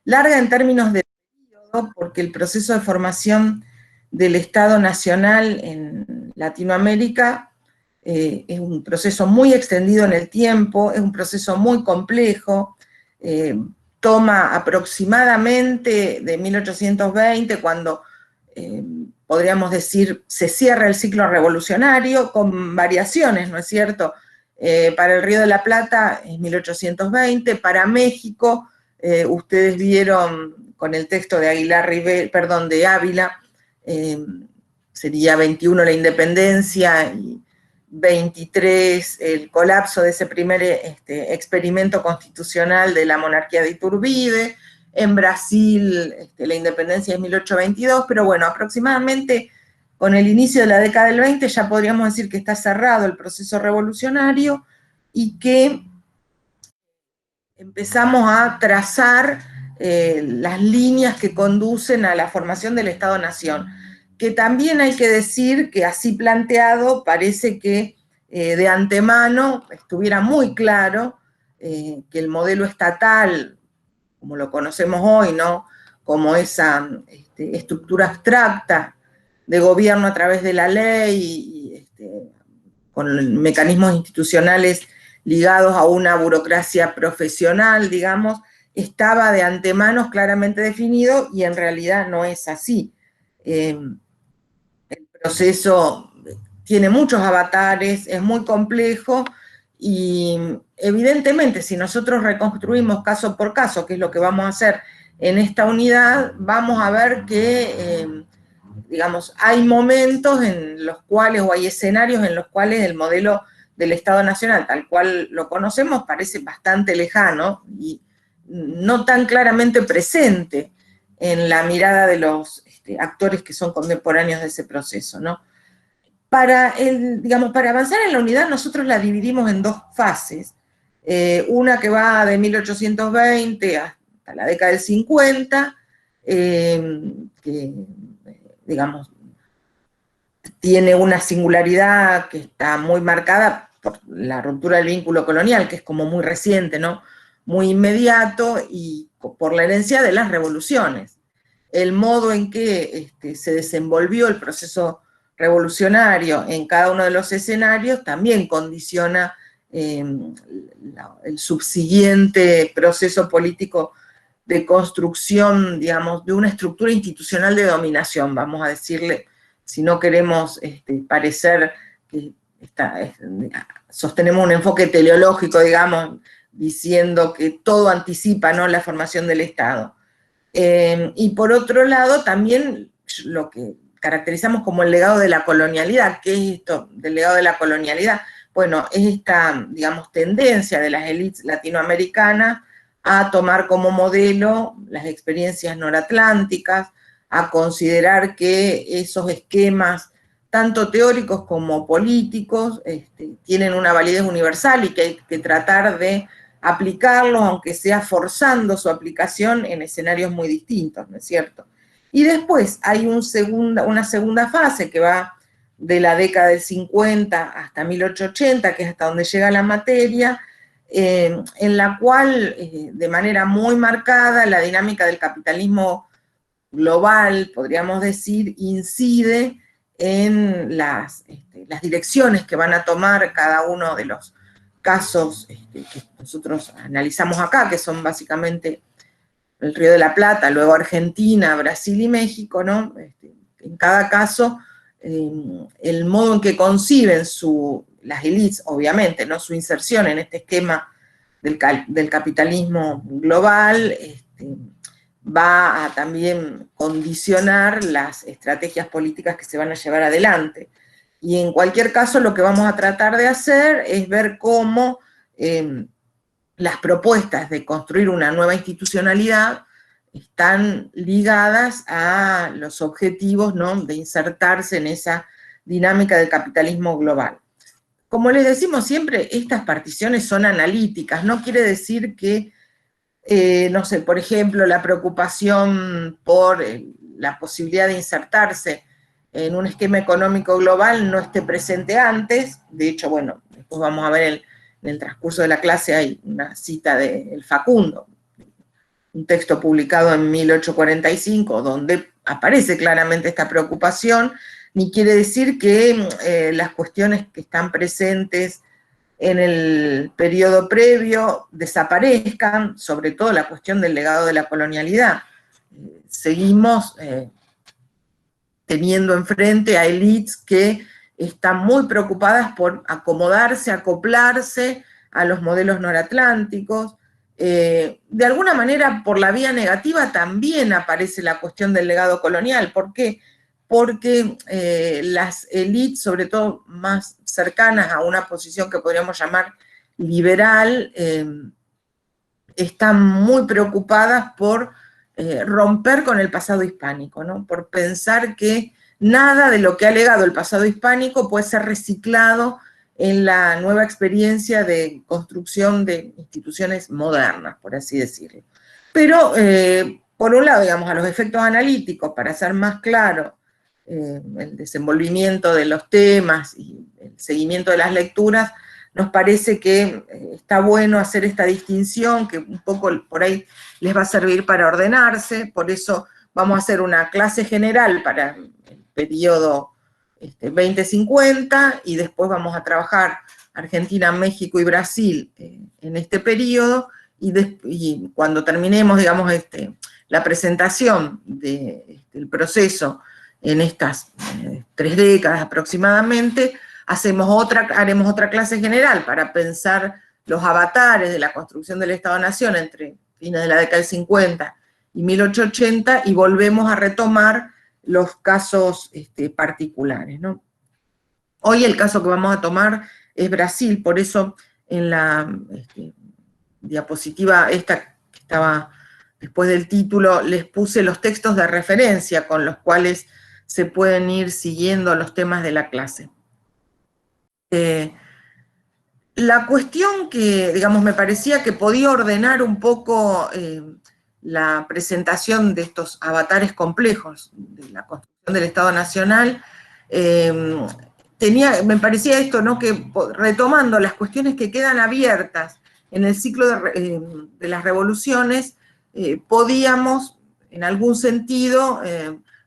larga en términos de periodo, porque el proceso de formación del Estado Nacional en Latinoamérica es un proceso muy extendido en el tiempo, es un proceso muy complejo, toma aproximadamente de 1820, cuando podríamos decir se cierra el ciclo revolucionario, con variaciones, ¿no es cierto? Para el Río de la Plata es 1820, para México, ustedes vieron con el texto de de Ávila, sería 21 la independencia y 23 el colapso de ese primer experimento constitucional de la monarquía de Iturbide. En Brasil la independencia es 1822, pero bueno, aproximadamente con el inicio de la década del 20 ya podríamos decir que está cerrado el proceso revolucionario y que empezamos a trazar las líneas que conducen a la formación del Estado-Nación, que también hay que decir que así planteado parece que de antemano estuviera muy claro que el modelo estatal, como lo conocemos hoy, ¿no? Como esa estructura abstracta de gobierno a través de la ley con mecanismos institucionales ligados a una burocracia profesional, digamos, estaba de antemano claramente definido y en realidad no es así. El proceso tiene muchos avatares, es muy complejo y evidentemente si nosotros reconstruimos caso por caso, que es lo que vamos a hacer en esta unidad, vamos a ver que digamos, hay momentos en los cuales, o hay escenarios en los cuales el modelo del Estado Nacional, tal cual lo conocemos, parece bastante lejano y no tan claramente presente en la mirada de los actores que son contemporáneos de ese proceso, ¿no? Para avanzar en la unidad nosotros la dividimos en dos fases, una que va de 1820 hasta la década del 50, que digamos, tiene una singularidad que está muy marcada por la ruptura del vínculo colonial, que es como muy reciente, ¿no? Muy inmediato, y por la herencia de las revoluciones. El modo en que se desenvolvió el proceso revolucionario en cada uno de los escenarios también condiciona el subsiguiente proceso político de construcción, digamos, de una estructura institucional de dominación, vamos a decirle, si no queremos parecer que sostenemos un enfoque teleológico, digamos, diciendo que todo anticipa, ¿no?, la formación del Estado. Y por otro lado, también lo que caracterizamos como el legado de la colonialidad. ¿Qué es esto del legado de la colonialidad? Bueno, es esta, digamos, tendencia de las élites latinoamericanas a tomar como modelo las experiencias noratlánticas, a considerar que esos esquemas, tanto teóricos como políticos, tienen una validez universal y que hay que tratar de aplicarlos, aunque sea forzando su aplicación en escenarios muy distintos, ¿no es cierto? Y después hay una segunda fase que va de la década del 50 hasta 1880, que es hasta donde llega la materia, en la cual, de manera muy marcada, la dinámica del capitalismo global, podríamos decir, incide en las direcciones que van a tomar cada uno de los casos que nosotros analizamos acá, que son básicamente el Río de la Plata, luego Argentina, Brasil y México, ¿no? En cada caso, el modo en que conciben las élites, obviamente, ¿no?, su inserción en este esquema del capitalismo global, va a también condicionar las estrategias políticas que se van a llevar adelante. Y en cualquier caso, lo que vamos a tratar de hacer es ver cómo las propuestas de construir una nueva institucionalidad están ligadas a los objetivos, ¿no?, de insertarse en esa dinámica del capitalismo global. Como les decimos siempre, estas particiones son analíticas, no quiere decir que, no sé, por ejemplo, la preocupación por la posibilidad de insertarse en un esquema económico global no esté presente antes. De hecho, bueno, después vamos a ver en el transcurso de la clase hay una cita de Facundo, un texto publicado en 1845, donde aparece claramente esta preocupación, ni quiere decir que las cuestiones que están presentes en el periodo previo desaparezcan, sobre todo la cuestión del legado de la colonialidad. Seguimos teniendo enfrente a élites que están muy preocupadas por acomodarse, acoplarse a los modelos noratlánticos. De alguna manera, por la vía negativa también aparece la cuestión del legado colonial. ¿Por qué? Porque las élites, sobre todo más cercanas a una posición que podríamos llamar liberal, están muy preocupadas por romper con el pasado hispánico, ¿no? Por pensar que nada de lo que ha legado el pasado hispánico puede ser reciclado en la nueva experiencia de construcción de instituciones modernas, por así decirlo. Pero, por un lado, digamos, a los efectos analíticos, para hacer más claro el desenvolvimiento de los temas y el seguimiento de las lecturas, nos parece que está bueno hacer esta distinción, que un poco por ahí les va a servir para ordenarse. Por eso vamos a hacer una clase general para el periodo 2050, y después vamos a trabajar Argentina, México y Brasil en este periodo, y cuando terminemos, digamos, la presentación del proceso en estas 3 décadas aproximadamente, haremos otra clase general para pensar los avatares de la construcción del Estado-Nación entre fines de la década del 50 y 1880, y volvemos a retomar los casos particulares, ¿no? Hoy el caso que vamos a tomar es Brasil, por eso en la diapositiva esta que estaba después del título les puse los textos de referencia con los cuales se pueden ir siguiendo los temas de la clase. La cuestión que, digamos, me parecía que podía ordenar un poco la presentación de estos avatares complejos de la construcción del Estado Nacional, me parecía esto, ¿no? Que retomando las cuestiones que quedan abiertas en el ciclo de las revoluciones, podíamos, en algún sentido,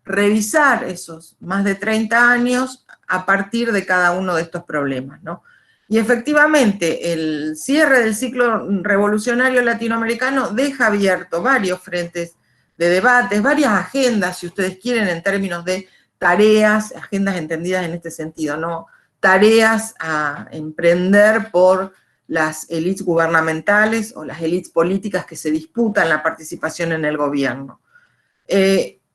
revisar esos más de 30 años a partir de cada uno de estos problemas, ¿no? Y efectivamente, el cierre del ciclo revolucionario latinoamericano deja abierto varios frentes de debates, varias agendas, si ustedes quieren, en términos de tareas, agendas entendidas en este sentido, ¿no? Tareas a emprender por las élites gubernamentales o las élites políticas que se disputan la participación en el gobierno.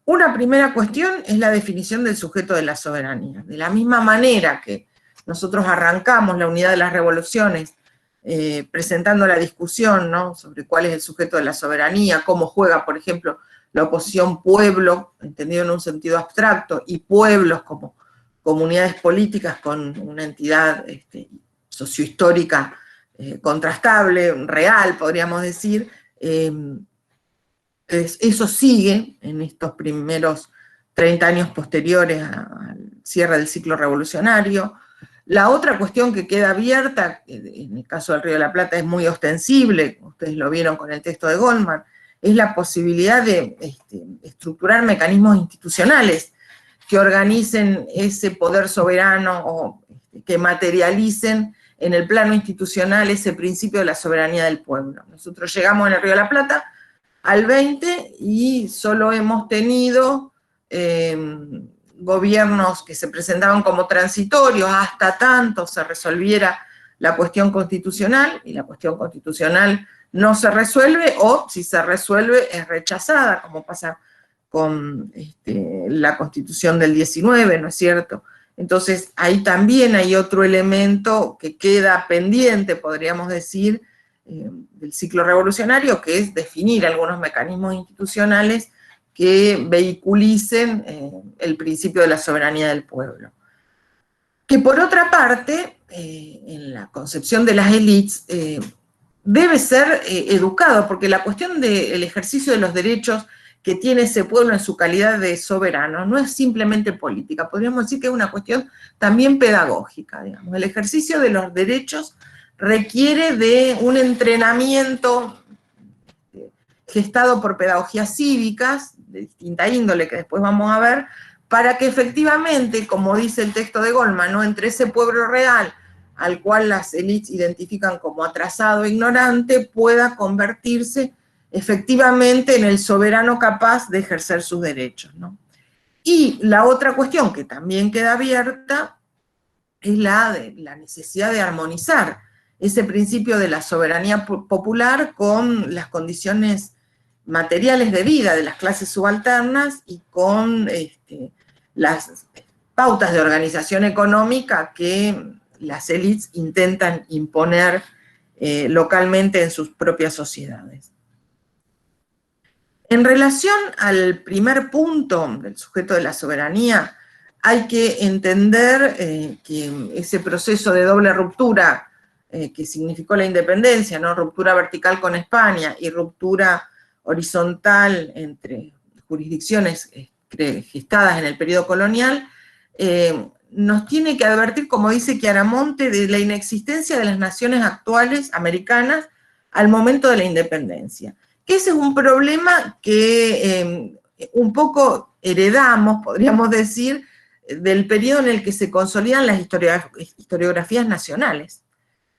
Una primera cuestión es la definición del sujeto de la soberanía. De la misma manera que nosotros arrancamos la unidad de las revoluciones presentando la discusión, ¿no?, sobre cuál es el sujeto de la soberanía, cómo juega, por ejemplo, la oposición pueblo, entendido en un sentido abstracto, y pueblos como comunidades políticas con una entidad sociohistórica contrastable, real, podríamos decir. Eso sigue en estos primeros 30 años posteriores al cierre del ciclo revolucionario. La otra cuestión que queda abierta, en el caso del Río de la Plata es muy ostensible, ustedes lo vieron con el texto de Goldman, es la posibilidad de estructurar mecanismos institucionales que organicen ese poder soberano o que materialicen en el plano institucional ese principio de la soberanía del pueblo. Nosotros llegamos en el Río de la Plata al 20 y solo hemos tenido gobiernos que se presentaban como transitorios hasta tanto se resolviera la cuestión constitucional, y la cuestión constitucional no se resuelve, o si se resuelve es rechazada, como pasa con la Constitución del 19, ¿no es cierto? Entonces ahí también hay otro elemento que queda pendiente, podríamos decir, del ciclo revolucionario, que es definir algunos mecanismos institucionales que vehiculicen el principio de la soberanía del pueblo. Que por otra parte, en la concepción de las élites, debe ser educado, porque la cuestión del ejercicio de los derechos que tiene ese pueblo en su calidad de soberano no es simplemente política, podríamos decir que es una cuestión también pedagógica, digamos. El ejercicio de los derechos requiere de un entrenamiento gestado por pedagogías cívicas, de distinta índole que después vamos a ver, para que efectivamente, como dice el texto de Goldman, ¿no?, entre ese pueblo real al cual las élites identifican como atrasado e ignorante, pueda convertirse efectivamente en el soberano capaz de ejercer sus derechos, ¿no? Y la otra cuestión que también queda abierta es la de la necesidad de armonizar ese principio de la soberanía popular con las condiciones materiales de vida de las clases subalternas y con las pautas de organización económica que las élites intentan imponer localmente en sus propias sociedades. En relación al primer punto del sujeto de la soberanía, hay que entender que ese proceso de doble ruptura que significó la independencia, ¿no?, ruptura vertical con España y ruptura horizontal entre jurisdicciones gestadas en el periodo colonial, nos tiene que advertir, como dice Chiaramonte, de la inexistencia de las naciones actuales americanas al momento de la independencia. Que ese es un problema que un poco heredamos, podríamos decir, del periodo en el que se consolidan las historiografías nacionales,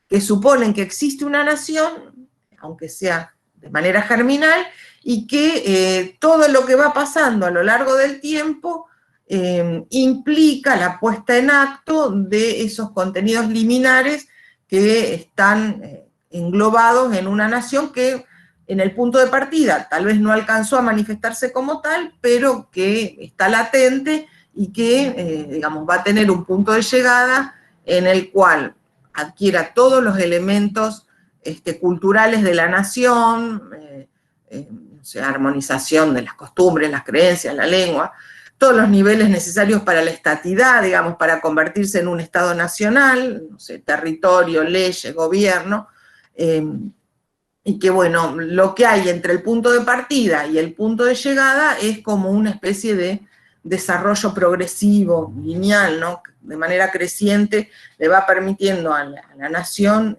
que suponen que existe una nación, aunque sea de manera germinal, y que todo lo que va pasando a lo largo del tiempo implica la puesta en acto de esos contenidos liminares que están englobados en una nación que en el punto de partida tal vez no alcanzó a manifestarse como tal, pero que está latente y que, digamos, va a tener un punto de llegada en el cual adquiera todos los elementos culturales de la nación, o sea, armonización de las costumbres, las creencias, la lengua, todos los niveles necesarios para la estatidad, digamos, para convertirse en un Estado nacional, no sé, territorio, leyes, gobierno, y que, bueno, lo que hay entre el punto de partida y el punto de llegada es como una especie de desarrollo progresivo, lineal, ¿no?, de manera creciente, le va permitiendo a la nación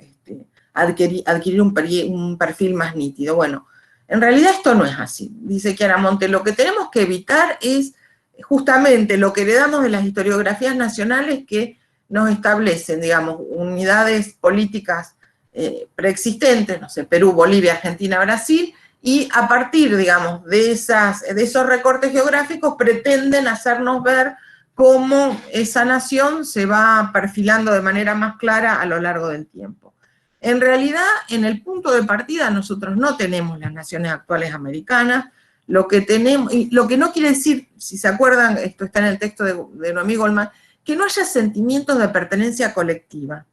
adquirir un perfil más nítido. Bueno, en realidad esto no es así, dice Chiaramonte. Lo que tenemos que evitar es justamente lo que heredamos de las historiografías nacionales que nos establecen, digamos, unidades políticas preexistentes, no sé, Perú, Bolivia, Argentina, Brasil, y a partir, digamos, de esos recortes geográficos pretenden hacernos ver cómo esa nación se va perfilando de manera más clara a lo largo del tiempo. En realidad, en el punto de partida nosotros no tenemos las naciones actuales americanas. Lo que tenemos, y lo que no quiere decir, si se acuerdan, esto está en el texto de Noemí Goldman, que no haya sentimientos de pertenencia colectiva.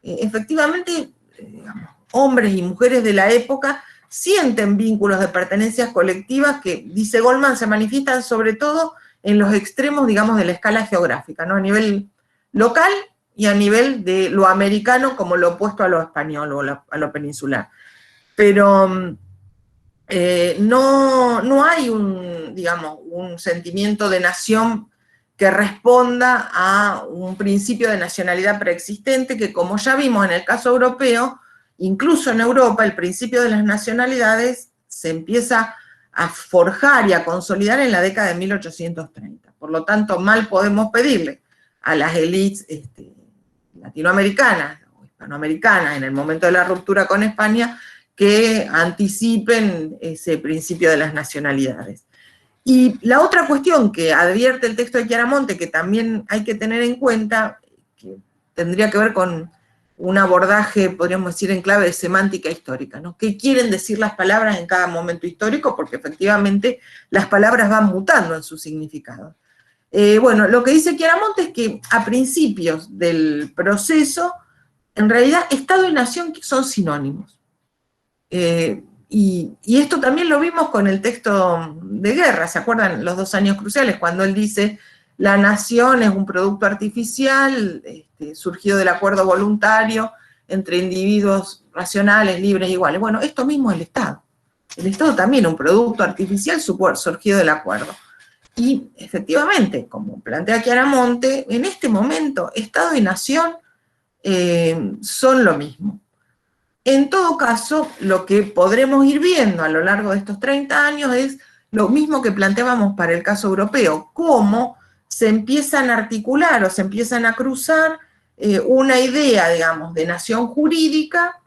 Efectivamente, digamos, hombres y mujeres de la época sienten vínculos de pertenencias colectivas que, dice Goldman, se manifiestan sobre todo en los extremos, digamos, de la escala geográfica, ¿no?, a nivel local y a nivel de lo americano como lo opuesto a lo español o a lo peninsular. Pero no hay un sentimiento de nación que responda a un principio de nacionalidad preexistente que, como ya vimos en el caso europeo, incluso en Europa el principio de las nacionalidades se empieza a forjar y a consolidar en la década de 1830. Por lo tanto, mal podemos pedirle a las élites latinoamericanas o hispanoamericanas en el momento de la ruptura con España que anticipen ese principio de las nacionalidades. Y la otra cuestión que advierte el texto de Chiaramonte, que también hay que tener en cuenta, que tendría que ver con un abordaje, podríamos decir, en clave de semántica histórica, ¿no? ¿Qué quieren decir las palabras en cada momento histórico? Porque efectivamente las palabras van mutando en su significado. Bueno, lo que dice Chiaramonte es que a principios del proceso, en realidad, Estado y nación son sinónimos. Y esto también lo vimos con el texto de Guerra, ¿se acuerdan? Los 2 años cruciales, cuando él dice, la nación es un producto artificial, surgido del acuerdo voluntario entre individuos racionales, libres, iguales. Bueno, esto mismo es el Estado. El Estado también es un producto artificial surgido del acuerdo. Y efectivamente, como plantea Chiaramonte, en este momento, Estado y nación son lo mismo. En todo caso, lo que podremos ir viendo a lo largo de estos 30 años es lo mismo que planteábamos para el caso europeo, cómo se empiezan a articular o se empiezan a cruzar una idea, digamos, de nación jurídica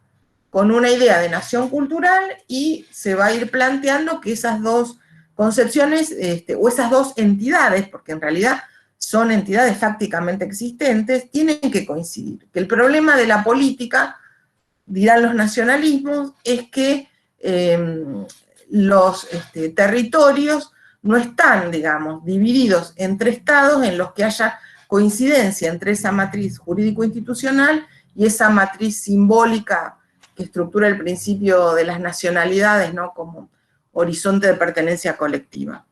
con una idea de nación cultural, y se va a ir planteando que esas dos concepciones, o esas dos entidades, porque en realidad son entidades fácticamente existentes, tienen que coincidir. Que el problema de la política, dirán los nacionalismos, es que los territorios no están, digamos, divididos entre estados en los que haya coincidencia entre esa matriz jurídico-institucional y esa matriz simbólica que estructura el principio de las nacionalidades, ¿no?, como horizonte de pertenencia colectiva.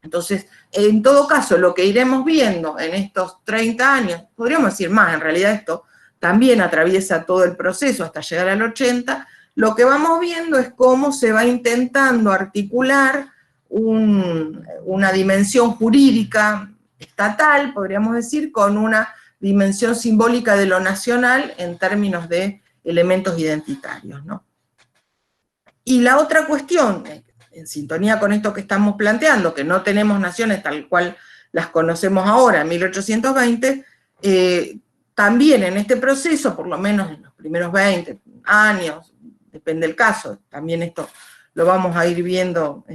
Entonces, en todo caso, lo que iremos viendo en estos 30 años, podríamos decir más, en realidad esto también atraviesa todo el proceso hasta llegar al 80, lo que vamos viendo es cómo se va intentando articular una dimensión jurídica estatal, podríamos decir, con una dimensión simbólica de lo nacional en términos de elementos identitarios, ¿no? Y la otra cuestión, en sintonía con esto que estamos planteando, que no tenemos naciones tal cual las conocemos ahora, en 1820, también en este proceso, por lo menos en los primeros 20 años, depende del caso, también esto lo vamos a ir viendo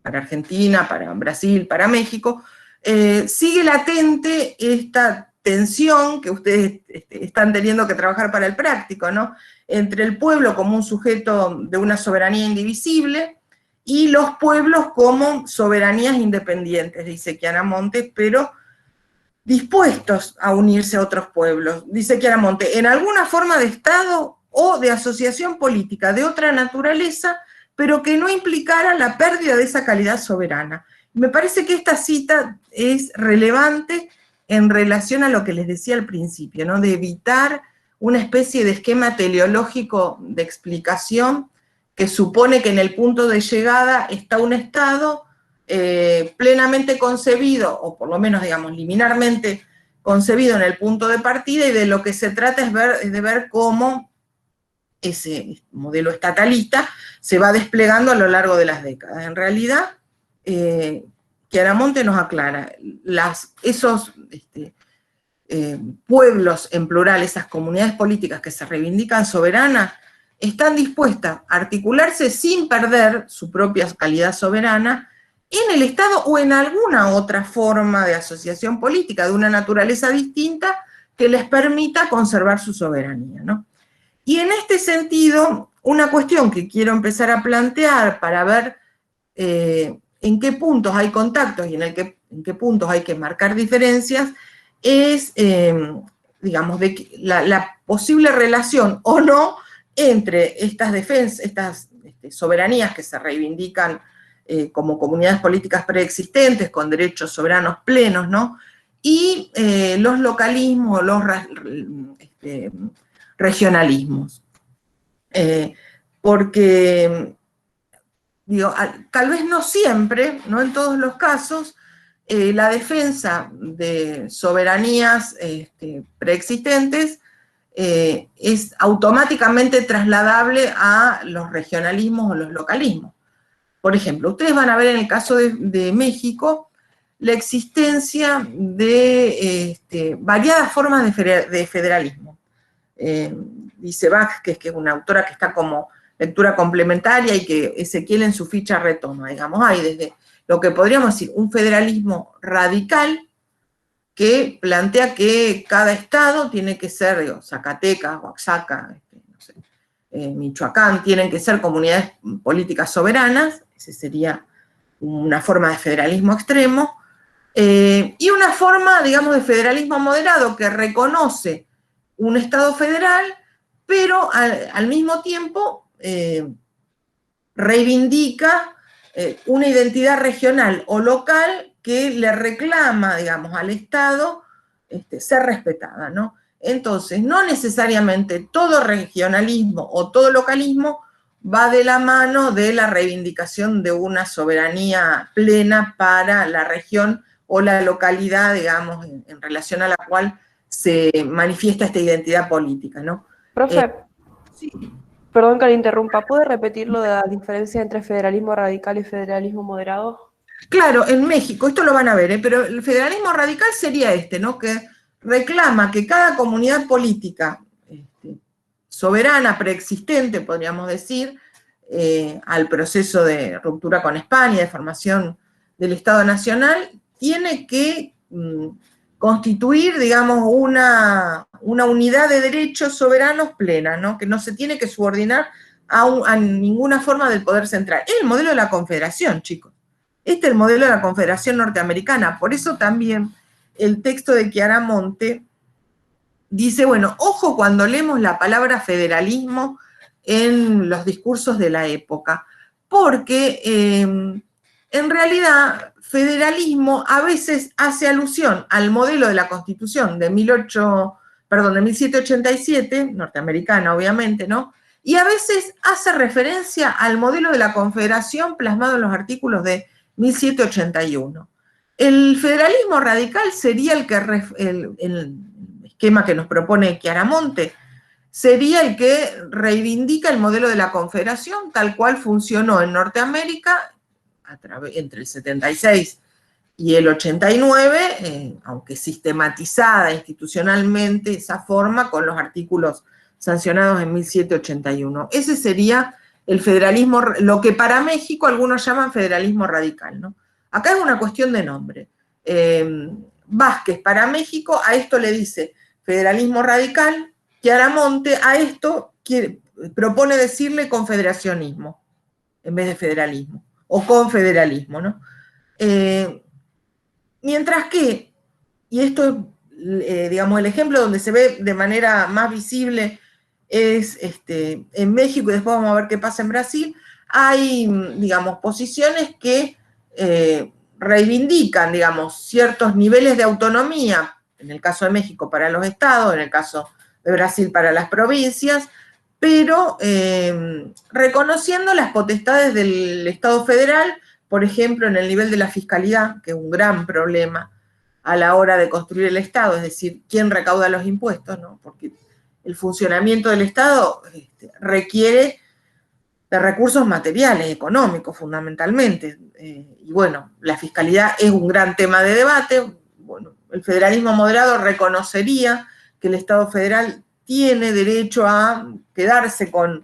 para Argentina, para Brasil, para México, sigue latente esta tensión que ustedes están teniendo que trabajar para el práctico, ¿no?, entre el pueblo como un sujeto de una soberanía indivisible y los pueblos como soberanías independientes, dice Chiaramonte, pero dispuestos a unirse a otros pueblos. Dice Chiaramonte, en alguna forma de Estado o de asociación política de otra naturaleza, pero que no implicara la pérdida de esa calidad soberana. Me parece que esta cita es relevante en relación a lo que les decía al principio, ¿no?, de evitar una especie de esquema teleológico de explicación que supone que en el punto de llegada está un Estado plenamente concebido, o por lo menos, digamos, liminarmente concebido en el punto de partida, y de lo que se trata es de ver cómo ese modelo estatalista se va desplegando a lo largo de las décadas. En realidad, Chiaramonte nos aclara, esos pueblos en plural, esas comunidades políticas que se reivindican soberanas, están dispuestas a articularse sin perder su propia calidad soberana en el Estado o en alguna otra forma de asociación política de una naturaleza distinta que les permita conservar su soberanía, ¿no? Y en este sentido, una cuestión que quiero empezar a plantear para ver en qué puntos hay contactos y en qué puntos hay que marcar diferencias, es, digamos, la posible relación o no entre estas defensas, estas soberanías que se reivindican como comunidades políticas preexistentes, con derechos soberanos plenos, ¿no?, y los localismos o los regionalismos. Porque, digo, tal vez no siempre, no en todos los casos, la defensa de soberanías preexistentes es automáticamente trasladable a los regionalismos o los localismos. Por ejemplo, ustedes van a ver en el caso de México la existencia de variadas formas de federalismo. Dice Vázquez, que es una autora que está como lectura complementaria y que Ezequiel en su ficha retoma, digamos, hay desde lo que podríamos decir un federalismo radical que plantea que cada estado tiene que ser, digo, Zacatecas, Oaxaca, no sé, Michoacán, tienen que ser comunidades políticas soberanas, esa sería una forma de federalismo extremo, y una forma, digamos, de federalismo moderado que reconoce un Estado federal, pero al mismo tiempo reivindica una identidad regional o local que le reclama, digamos, al Estado ser respetada, ¿no? Entonces, no necesariamente todo regionalismo o todo localismo va de la mano de la reivindicación de una soberanía plena para la región o la localidad, digamos, en relación a la cual se manifiesta esta identidad política, ¿no? Profe, Perdón que le interrumpa, ¿puede repetir lo de la diferencia entre federalismo radical y federalismo moderado? Claro, en México, esto lo van a ver, pero el federalismo radical sería este, ¿no? Que reclama que cada comunidad política soberana, preexistente, podríamos decir, al proceso de ruptura con España, de formación del Estado Nacional, tiene que constituir, digamos, una unidad de derechos soberanos plena, ¿no? Que no se tiene que subordinar a ninguna forma del poder central. Es el modelo de la Confederación, chicos. Este es el modelo de la Confederación Norteamericana. Por eso también el texto de Chiaramonte dice, bueno, ojo cuando leemos la palabra federalismo en los discursos de la época, porque en realidad federalismo a veces hace alusión al modelo de la Constitución de 1787, norteamericana obviamente, ¿no? Y a veces hace referencia al modelo de la Confederación plasmado en los artículos de 1781. El federalismo radical sería el esquema que nos propone Chiaramonte, sería el que reivindica el modelo de la Confederación tal cual funcionó en Norteamérica entre el 76 y el 89, aunque sistematizada institucionalmente esa forma con los artículos sancionados en 1781. Ese sería el federalismo, lo que para México algunos llaman federalismo radical, ¿no? Acá es una cuestión de nombre. Vázquez para México a esto le dice federalismo radical, Chiaramonte a esto propone decirle confederacionismo en vez de federalismo, o confederalismo, ¿no? Mientras que, y esto es, digamos, el ejemplo donde se ve de manera más visible es en México, y después vamos a ver qué pasa en Brasil, hay, digamos, posiciones que reivindican, digamos, ciertos niveles de autonomía, en el caso de México para los estados, en el caso de Brasil para las provincias, pero reconociendo las potestades del Estado federal, por ejemplo, en el nivel de la fiscalidad, que es un gran problema a la hora de construir el Estado, es decir, quién recauda los impuestos, ¿no? Porque el funcionamiento del Estado requiere de recursos materiales, económicos, fundamentalmente. Y bueno, la fiscalidad es un gran tema de debate. Bueno, el federalismo moderado reconocería que el Estado federal tiene derecho a quedarse con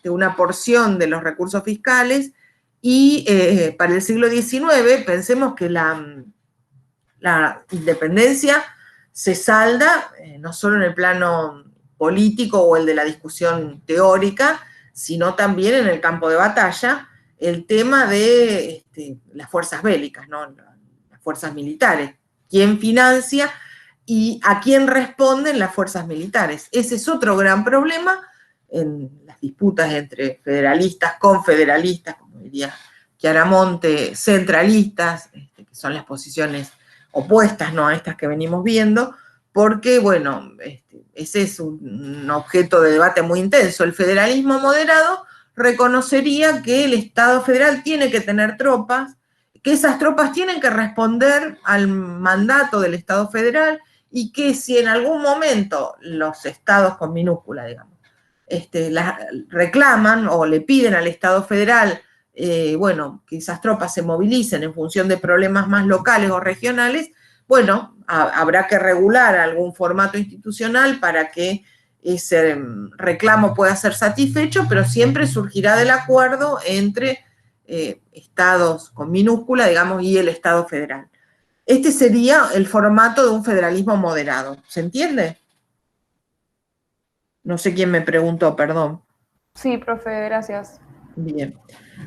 una porción de los recursos fiscales y para el siglo XIX pensemos que la independencia se salda no solo en el plano político o el de la discusión teórica, sino también en el campo de batalla, el tema de las fuerzas bélicas, ¿no? Las fuerzas militares. ¿Quién financia y a quién responden las fuerzas militares? Ese es otro gran problema en las disputas entre federalistas, confederalistas, como diría Chiaramonte, centralistas, que son las posiciones opuestas, ¿no?, a estas que venimos viendo, porque, bueno, ese es un objeto de debate muy intenso. El federalismo moderado reconocería que el Estado federal tiene que tener tropas, que esas tropas tienen que responder al mandato del Estado federal y que si en algún momento los estados con minúscula, digamos, reclaman o le piden al Estado federal bueno, que esas tropas se movilicen en función de problemas más locales o regionales, bueno, habrá que regular algún formato institucional para que ese reclamo pueda ser satisfecho, pero siempre surgirá del acuerdo entre estados con minúscula, digamos, y el Estado federal. Este sería el formato de un federalismo moderado. ¿Se entiende? No sé quién me preguntó, perdón. Sí, profe, gracias. Bien.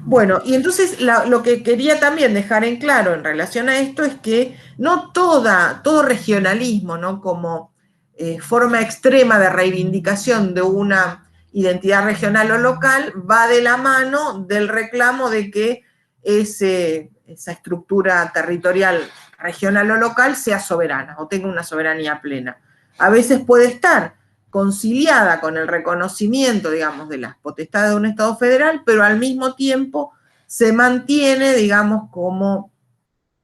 Bueno, y entonces lo que quería también dejar en claro en relación a esto es que no todo regionalismo, ¿no?, como forma extrema de reivindicación de una identidad regional o local va de la mano del reclamo de que esa estructura territorial regional o local sea soberana o tenga una soberanía plena. A veces puede estar conciliada con el reconocimiento, digamos, de las potestades de un Estado federal, pero al mismo tiempo se mantiene, digamos, como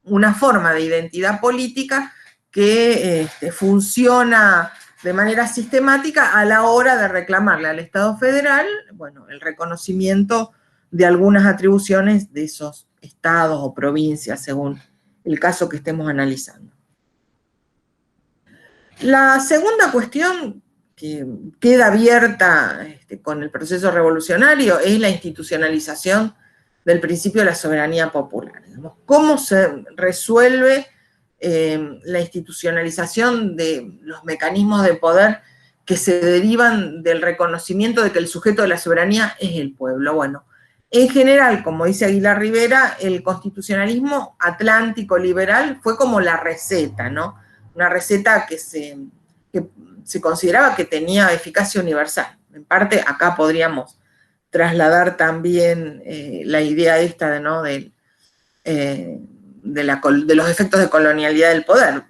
una forma de identidad política que funciona de manera sistemática a la hora de reclamarle al Estado federal, bueno, el reconocimiento de algunas atribuciones de esos estados o provincias, según el caso que estemos analizando. La segunda cuestión que queda abierta con el proceso revolucionario es la institucionalización del principio de la soberanía popular. Digamos, ¿cómo se resuelve la institucionalización de los mecanismos de poder que se derivan del reconocimiento de que el sujeto de la soberanía es el pueblo? Bueno, en general, como dice Aguilar Rivera, el constitucionalismo atlántico liberal fue como la receta, ¿no? Una receta que se consideraba que tenía eficacia universal. En parte, acá podríamos trasladar también la idea esta de, ¿no? de los efectos de colonialidad del poder.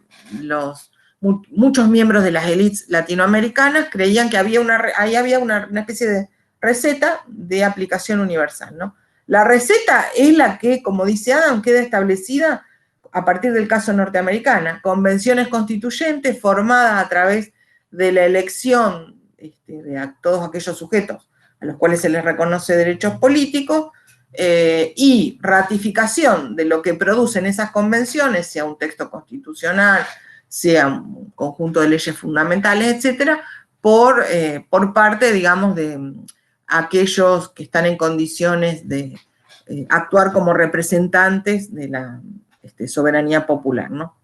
Muchos miembros de las élites latinoamericanas creían que ahí había una especie de receta de aplicación universal, ¿no? La receta es la que, como dice Adam, queda establecida a partir del caso norteamericano, convenciones constituyentes formadas a través de la elección de todos aquellos sujetos a los cuales se les reconoce derechos políticos, y ratificación de lo que producen esas convenciones, sea un texto constitucional, sea un conjunto de leyes fundamentales, etcétera, por parte, digamos, de aquellos que están en condiciones de actuar como representantes de la soberanía popular, ¿no?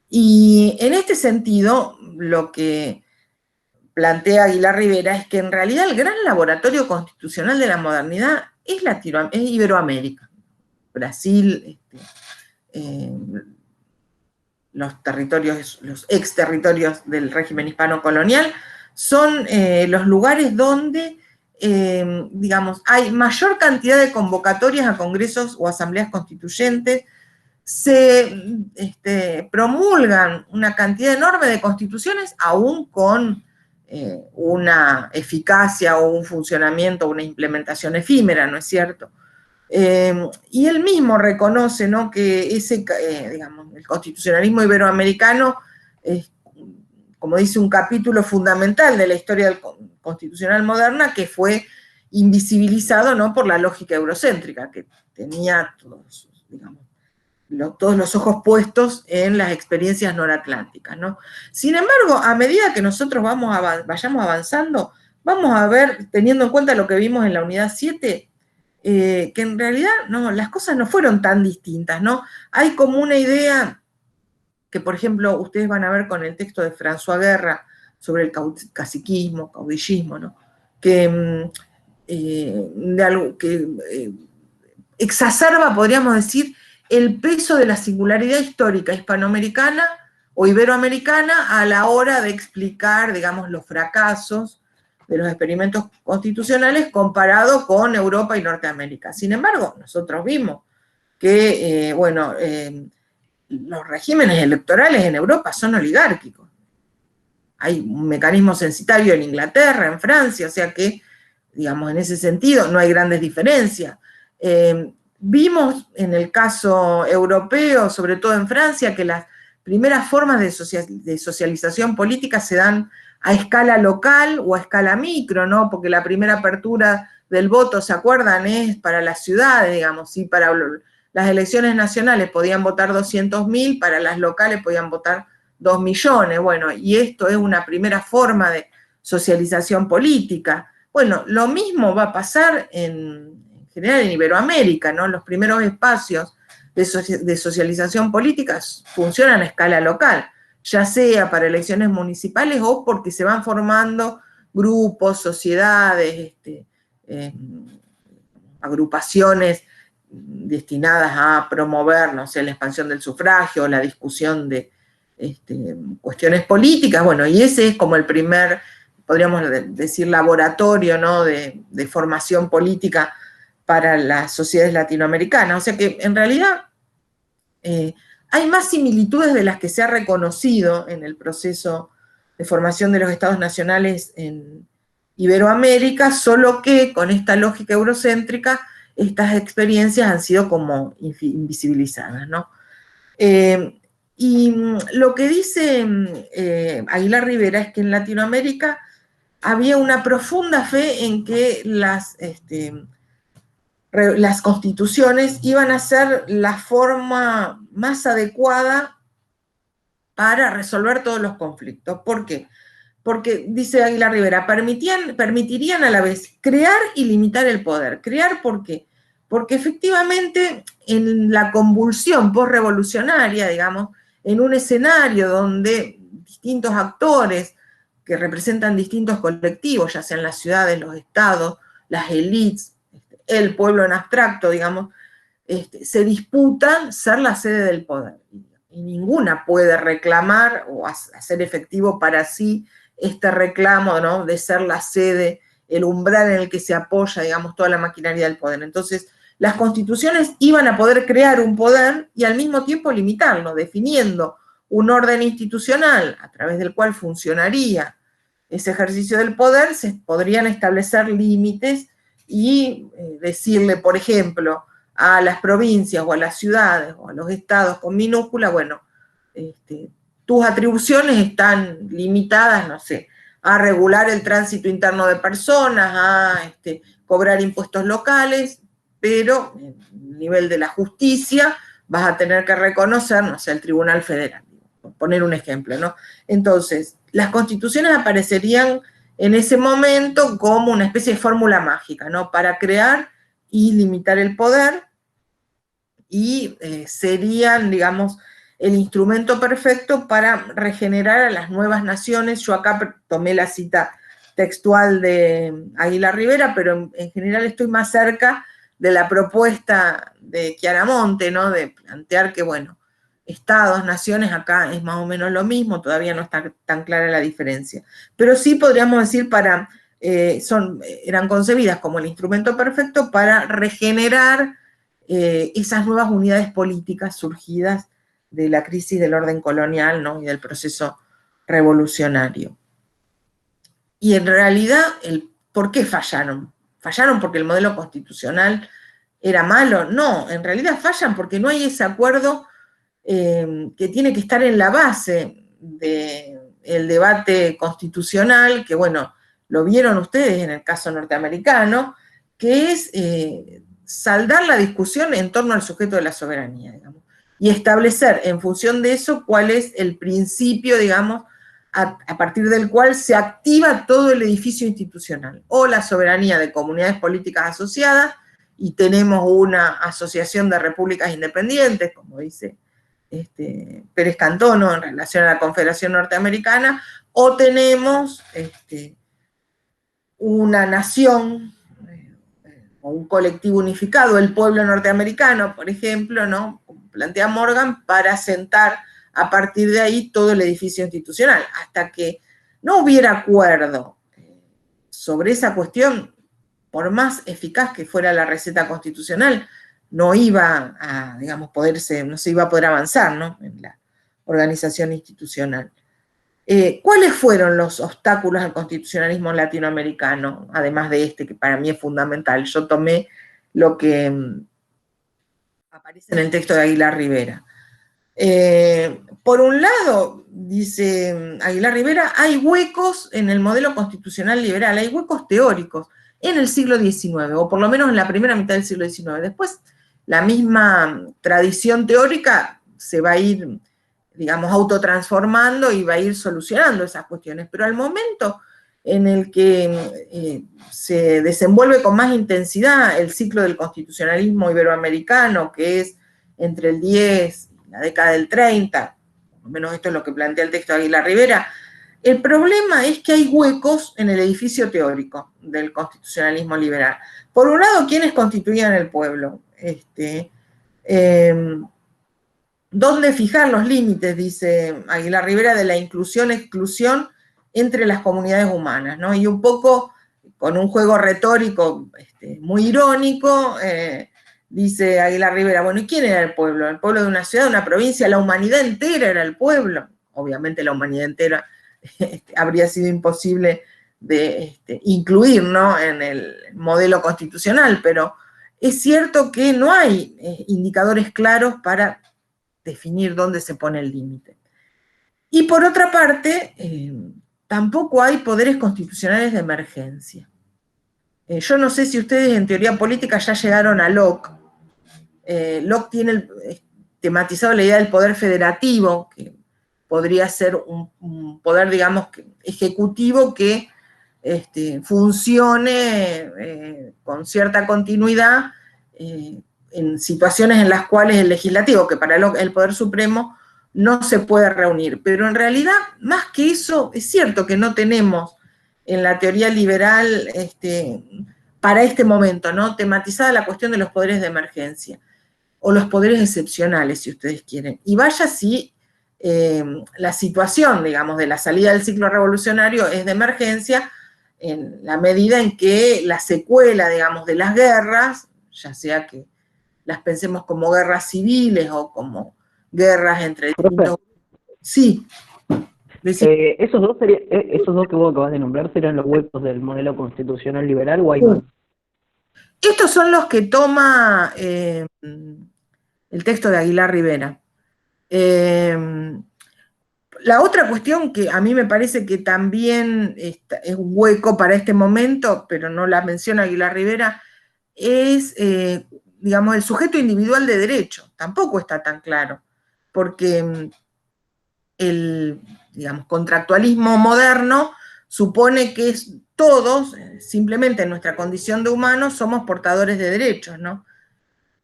Y en este sentido, lo que plantea Aguilar Rivera es que en realidad el gran laboratorio constitucional de la modernidad es Iberoamérica. Brasil, los ex territorios del régimen hispano-colonial, son los lugares donde, digamos, hay mayor cantidad de convocatorias a congresos o asambleas constituyentes, se promulgan una cantidad enorme de constituciones, aún con una eficacia o un funcionamiento, una implementación efímera, ¿no es cierto? Y él mismo reconoce, ¿no?, que digamos, el constitucionalismo iberoamericano es, como dice, un capítulo fundamental de la historia constitucional moderna que fue invisibilizado, ¿no?, por la lógica eurocéntrica, que tenía todos, digamos, todos los ojos puestos en las experiencias noratlánticas, ¿no? Sin embargo, a medida que nosotros vayamos avanzando, vamos a ver, teniendo en cuenta lo que vimos en la unidad 7, que en realidad no, las cosas no fueron tan distintas, ¿no? Hay como una idea que, por ejemplo, ustedes van a ver con el texto de François Guerra sobre el caciquismo, caudillismo, ¿no? Que exacerba, podríamos decir, el peso de la singularidad histórica hispanoamericana o iberoamericana a la hora de explicar, digamos, los fracasos de los experimentos constitucionales comparado con Europa y Norteamérica. Sin embargo, nosotros vimos que, los regímenes electorales en Europa son oligárquicos. Hay un mecanismo censitario en Inglaterra, en Francia, o sea que, digamos, en ese sentido no hay grandes diferencias. Vimos en el caso europeo, sobre todo en Francia, que las primeras formas de socialización política se dan a escala local o a escala micro, ¿no? Porque la primera apertura del voto, ¿se acuerdan?, es para las ciudades, digamos, ¿sí? Para las elecciones nacionales podían votar 200.000, para las locales podían votar 2 millones, bueno, y esto es una primera forma de socialización política. Bueno, lo mismo va a pasar en general en Iberoamérica, ¿no? Los primeros espacios de socialización política funcionan a escala local, ya sea para elecciones municipales o porque se van formando grupos, sociedades, agrupaciones destinadas a promover, no sé, la expansión del sufragio, la discusión de cuestiones políticas, bueno, y ese es como el primer, podríamos decir, laboratorio, ¿no?, de formación política para las sociedades latinoamericanas. O sea que en realidad hay más similitudes de las que se ha reconocido en el proceso de formación de los estados nacionales en Iberoamérica, solo que con esta lógica eurocéntrica estas experiencias han sido como invisibilizadas, ¿no? Y lo que dice Aguilar Rivera es que en Latinoamérica había una profunda fe en que las constituciones iban a ser la forma más adecuada para resolver todos los conflictos. ¿Por qué? Porque, dice Aguilar Rivera, permitirían a la vez crear y limitar el poder. ¿Crear por qué? Porque efectivamente en la convulsión postrevolucionaria, digamos, en un escenario donde distintos actores que representan distintos colectivos, ya sean las ciudades, los estados, las élites, el pueblo en abstracto, digamos, se disputan ser la sede del poder. Y ninguna puede reclamar o hacer efectivo para sí este reclamo, ¿no?, de ser la sede, el umbral en el que se apoya, digamos, toda la maquinaria del poder. Entonces, las constituciones iban a poder crear un poder y al mismo tiempo limitarlo, definiendo un orden institucional a través del cual funcionaría ese ejercicio del poder. Se podrían establecer límites y decirle, por ejemplo, a las provincias o a las ciudades o a los estados con minúscula, bueno, tus atribuciones están limitadas, no sé, a regular el tránsito interno de personas, a cobrar impuestos locales, pero en el nivel de la justicia vas a tener que reconocer, no sé, el Tribunal Federal, por poner un ejemplo, ¿no? Entonces, las constituciones aparecerían en ese momento como una especie de fórmula mágica, ¿no?, para crear y limitar el poder, y serían, digamos, el instrumento perfecto para regenerar a las nuevas naciones. Yo acá tomé la cita textual de Aguilar Rivera, pero en general estoy más cerca de la propuesta de Chiaramonte, ¿no?, de plantear que, bueno, estados, naciones, acá es más o menos lo mismo, todavía no está tan clara la diferencia. Pero sí podríamos decir eran concebidas como el instrumento perfecto para regenerar esas nuevas unidades políticas surgidas de la crisis del orden colonial, ¿no?, y del proceso revolucionario. Y en realidad, ¿por qué fallaron? ¿Fallaron porque el modelo constitucional era malo? No, en realidad fallan porque no hay ese acuerdo que tiene que estar en la base del debate constitucional, que bueno, lo vieron ustedes en el caso norteamericano, que es saldar la discusión en torno al sujeto de la soberanía, digamos, y establecer en función de eso cuál es el principio, digamos, a partir del cual se activa todo el edificio institucional, o la soberanía de comunidades políticas asociadas, y tenemos una asociación de repúblicas independientes, como dice Pérez Cantono en relación a la Confederación Norteamericana, o tenemos una nación o un colectivo unificado, el pueblo norteamericano, por ejemplo, ¿no?, como plantea Morgan, para sentar a partir de ahí todo el edificio institucional. Hasta que no hubiera acuerdo sobre esa cuestión, por más eficaz que fuera la receta constitucional, no iba a, digamos, no se iba a poder avanzar, ¿no?, en la organización institucional. ¿Cuáles fueron los obstáculos al constitucionalismo latinoamericano, además de que para mí es fundamental? Yo tomé lo que aparece en el texto de Aguilar Rivera. Por un lado, dice Aguilar Rivera, hay huecos en el modelo constitucional liberal, hay huecos teóricos en el siglo XIX, o por lo menos en la primera mitad del siglo XIX. Después, la misma tradición teórica se va a ir, digamos, autotransformando y va a ir solucionando esas cuestiones, pero al momento en el que se desenvuelve con más intensidad el ciclo del constitucionalismo iberoamericano, que es entre el 10 y la década del 30, por lo menos esto es lo que plantea el texto de Aguilar Rivera, el problema es que hay huecos en el edificio teórico del constitucionalismo liberal. Por un lado, ¿quiénes constituían el pueblo? ¿Dónde fijar los límites, dice Aguilar Rivera, de la inclusión-exclusión entre las comunidades humanas, ¿no? Y un poco con un juego retórico muy irónico, dice Aguilar Rivera, bueno, ¿y quién era el pueblo? ¿El pueblo de una ciudad, de una provincia? La humanidad entera era el pueblo. Obviamente la humanidad entera habría sido imposible de incluir, ¿no?, en el modelo constitucional, pero es cierto que no hay indicadores claros para definir dónde se pone el límite. Y por otra parte, tampoco hay poderes constitucionales de emergencia. Yo no sé si ustedes en teoría política ya llegaron a Locke. Locke tiene tematizado la idea del poder federativo, que podría ser un poder, digamos, ejecutivo que funcione con cierta continuidad en situaciones en las cuales el legislativo, que para el poder supremo, no se puede reunir. Pero en realidad, más que eso, es cierto que no tenemos en la teoría liberal, para este momento, ¿no?, tematizada la cuestión de los poderes de emergencia, o los poderes excepcionales, si ustedes quieren. Y vaya si la situación, digamos, de la salida del ciclo revolucionario es de emergencia, en la medida en que la secuela, digamos, de las guerras, ya sea que las pensemos como guerras civiles o como guerras entre distintos... Sí. ¿Esos dos que vos acabas de nombrar serían los huecos del modelo constitucional liberal o hay más? Estos son los que toma el texto de Aguilar Rivera. La otra cuestión que a mí me parece que también es un hueco para este momento, pero no la menciona Aguilar Rivera, es, digamos, el sujeto individual de derecho. Tampoco está tan claro, porque el, digamos, contractualismo moderno supone que todos, simplemente en nuestra condición de humanos, somos portadores de derechos, ¿no?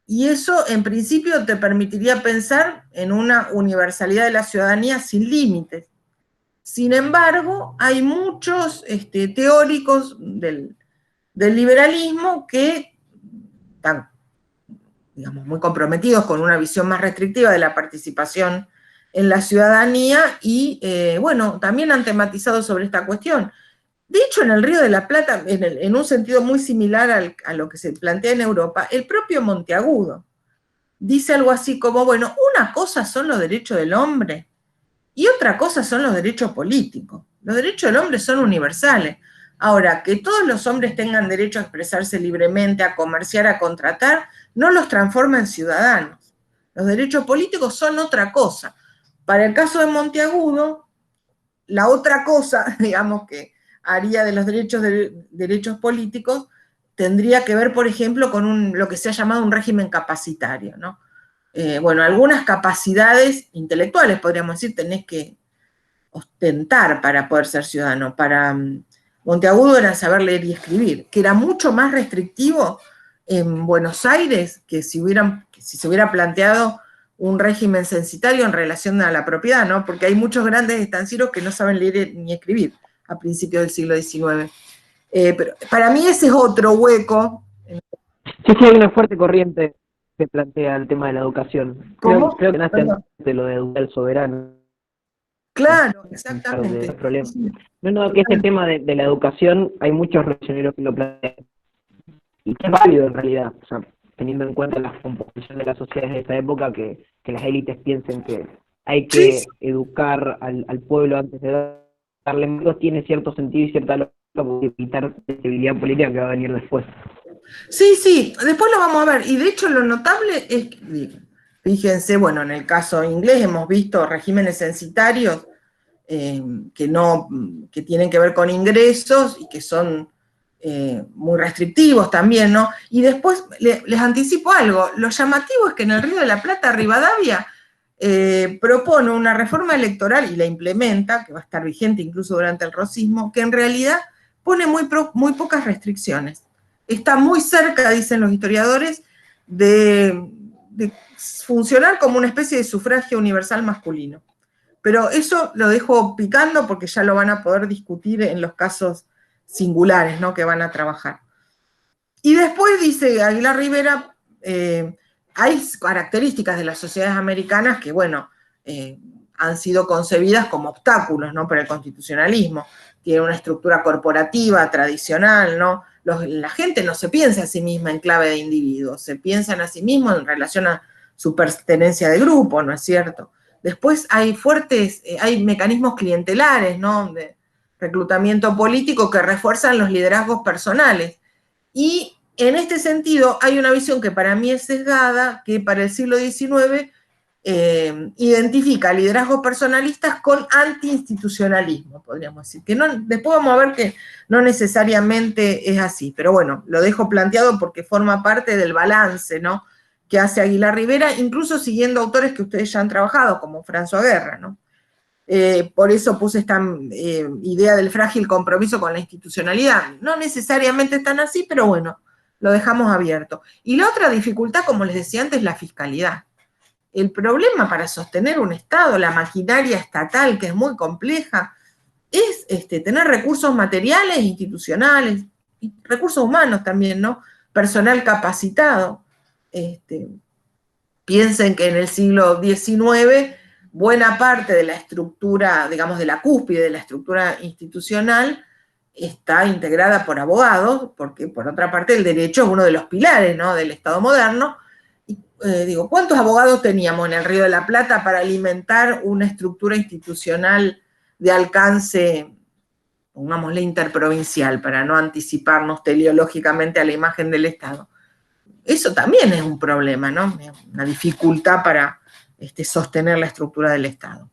Y eso, en principio, te permitiría pensar en una universalidad de la ciudadanía sin límites. Sin embargo, hay muchos teóricos del liberalismo que están, digamos, muy comprometidos con una visión más restrictiva de la participación en la ciudadanía y, bueno, también han tematizado sobre esta cuestión. De hecho, en el Río de la Plata, en un sentido muy similar a lo que se plantea en Europa, el propio Monteagudo dice algo así como, bueno, una cosa son los derechos del hombre y otra cosa son los derechos políticos. Los derechos del hombre son universales. Ahora, que todos los hombres tengan derecho a expresarse libremente, a comerciar, a contratar, no los transforma en ciudadanos. Los derechos políticos son otra cosa. Para el caso de Monteagudo, la otra cosa, digamos, que haría de los derechos políticos, tendría que ver, por ejemplo, con lo que se ha llamado un régimen capacitario, ¿no? Bueno, algunas capacidades intelectuales, podríamos decir, tenés que ostentar para poder ser ciudadano. Para Monteagudo era saber leer y escribir, que era mucho más restrictivo en Buenos Aires que si se hubiera planteado un régimen censitario en relación a la propiedad, ¿no? Porque hay muchos grandes estancieros que no saben leer ni escribir a principios del siglo XIX. Pero para mí ese es otro hueco. Sí, hay una fuerte corriente que plantea el tema de la educación. ¿Cómo? Creo que nace de lo de educar al soberano. Claro, exactamente. No, que ese tema de la educación, hay muchos revolucionarios que lo plantean. Y que es válido en realidad, o sea, teniendo en cuenta la composición de las sociedades de esta época, que las élites piensen que hay que educar al pueblo antes de darle medios, tiene cierto sentido y cierta lógica para evitar la sensibilidad política que va a venir después. Sí, después lo vamos a ver. Y de hecho lo notable es que, fíjense, bueno, en el caso inglés hemos visto regímenes censitarios que tienen que ver con ingresos y que son muy restrictivos también, ¿no? Y después les anticipo algo. Lo llamativo es que en el Río de la Plata, Rivadavia propone una reforma electoral y la implementa, que va a estar vigente incluso durante el rosismo, que en realidad pone muy pocas restricciones. Está muy cerca, dicen los historiadores, de funcionar como una especie de sufragio universal masculino. Pero eso lo dejo picando porque ya lo van a poder discutir en los casos singulares, ¿no?, que van a trabajar. Y después dice Aguilar Rivera, hay características de las sociedades americanas que, bueno, han sido concebidas como obstáculos, ¿no?, para el constitucionalismo. Tiene una estructura corporativa, tradicional, ¿no? La gente no se piensa a sí misma en clave de individuo, se piensan a sí mismos en relación a su pertenencia de grupo, ¿no es cierto? Después hay hay mecanismos clientelares, ¿no?, de reclutamiento político que refuerzan los liderazgos personales. Y en este sentido hay una visión que para mí es sesgada, que para el siglo XIX identifica liderazgos personalistas con antiinstitucionalismo, podríamos decir. Que no, después vamos a ver que no necesariamente es así, pero bueno, lo dejo planteado porque forma parte del balance, ¿no?, que hace Aguilar Rivera, incluso siguiendo autores que ustedes ya han trabajado, como François Guerra, ¿no? Por eso puse esta idea del frágil compromiso con la institucionalidad. No necesariamente están así, pero bueno, lo dejamos abierto. Y la otra dificultad, como les decía antes, es la fiscalidad. El problema para sostener un Estado, la maquinaria estatal, que es muy compleja, es tener recursos materiales, institucionales, y recursos humanos también, ¿no? Personal capacitado. Piensen que en el siglo XIX buena parte de la estructura, digamos, de la cúspide de la estructura institucional está integrada por abogados, porque por otra parte el derecho es uno de los pilares, ¿no?, del Estado moderno. Y, ¿cuántos abogados teníamos en el Río de la Plata para alimentar una estructura institucional de alcance, pongámosle, interprovincial, para no anticiparnos teleológicamente a la imagen del Estado? Eso también es un problema, ¿no? Una dificultad para sostener la estructura del Estado.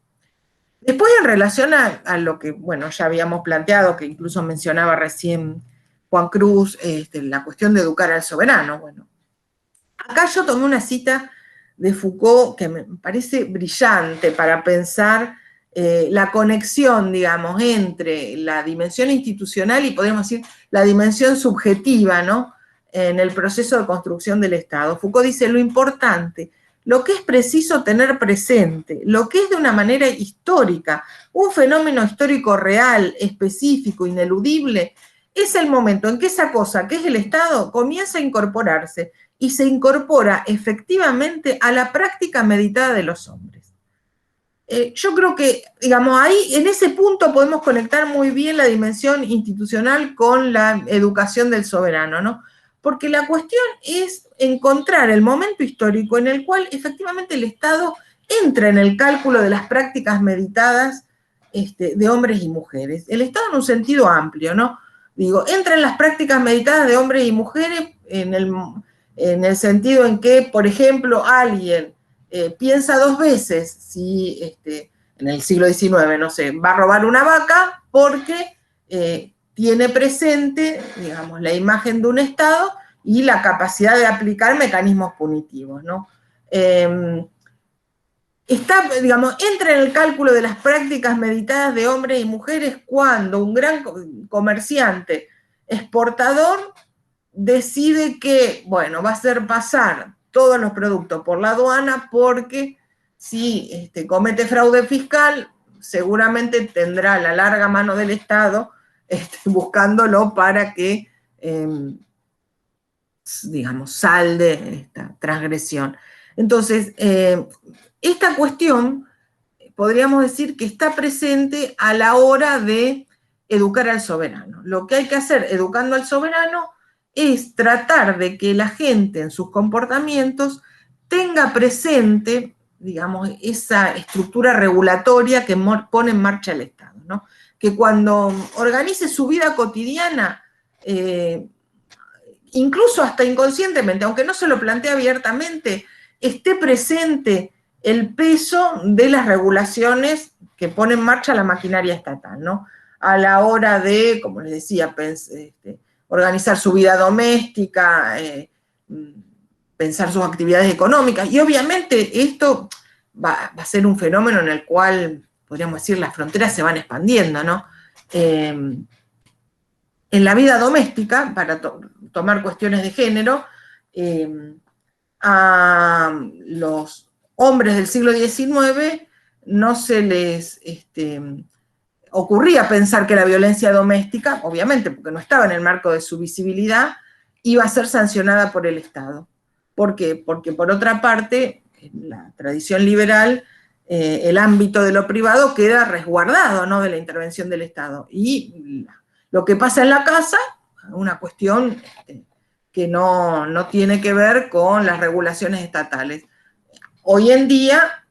Después, en relación a lo que, bueno, ya habíamos planteado, que incluso mencionaba recién Juan Cruz, la cuestión de educar al soberano. Bueno, acá yo tomé una cita de Foucault que me parece brillante para pensar la conexión, digamos, entre la dimensión institucional y, podríamos decir, la dimensión subjetiva, ¿no?, en el proceso de construcción del Estado. Foucault dice: lo importante, lo que es preciso tener presente, lo que es de una manera histórica, un fenómeno histórico real, específico, ineludible, es el momento en que esa cosa, que es el Estado, comienza a incorporarse y se incorpora efectivamente a la práctica meditada de los hombres. Yo creo que, digamos, ahí, en ese punto podemos conectar muy bien la dimensión institucional con la educación del soberano, ¿no? Porque la cuestión es encontrar el momento histórico en el cual efectivamente el Estado entra en el cálculo de las prácticas meditadas de hombres y mujeres. El Estado en un sentido amplio, ¿no? Digo, entra en las prácticas meditadas de hombres y mujeres en el sentido en que, por ejemplo, alguien piensa dos veces si en el siglo XIX, no sé, va a robar una vaca porque tiene presente, digamos, la imagen de un Estado y la capacidad de aplicar mecanismos punitivos, ¿no? Digamos, entra en el cálculo de las prácticas meditadas de hombres y mujeres cuando un gran comerciante exportador decide que, bueno, va a hacer pasar todos los productos por la aduana porque si comete fraude fiscal, seguramente tendrá la larga mano del Estado buscándolo para que, digamos, salde esta transgresión. Entonces, esta cuestión, podríamos decir que está presente a la hora de educar al soberano. Lo que hay que hacer educando al soberano es tratar de que la gente en sus comportamientos tenga presente, digamos, esa estructura regulatoria que pone en marcha el Estado, ¿no? Que cuando organice su vida cotidiana, incluso hasta inconscientemente, aunque no se lo plantee abiertamente, esté presente el peso de las regulaciones que pone en marcha la maquinaria estatal, ¿no? A la hora de, como les decía, organizar su vida doméstica, pensar sus actividades económicas, y obviamente esto va a ser un fenómeno en el cual, podríamos decir, las fronteras se van expandiendo, ¿no? En la vida doméstica, para tomar cuestiones de género, a los hombres del siglo XIX no se les ocurría pensar que la violencia doméstica, obviamente porque no estaba en el marco de su visibilidad, iba a ser sancionada por el Estado. ¿Por qué? Porque por otra parte, en la tradición liberal, el ámbito de lo privado queda resguardado, ¿no?, de la intervención del Estado. Y lo que pasa en la casa, una cuestión que no tiene que ver con las regulaciones estatales. Hoy en día,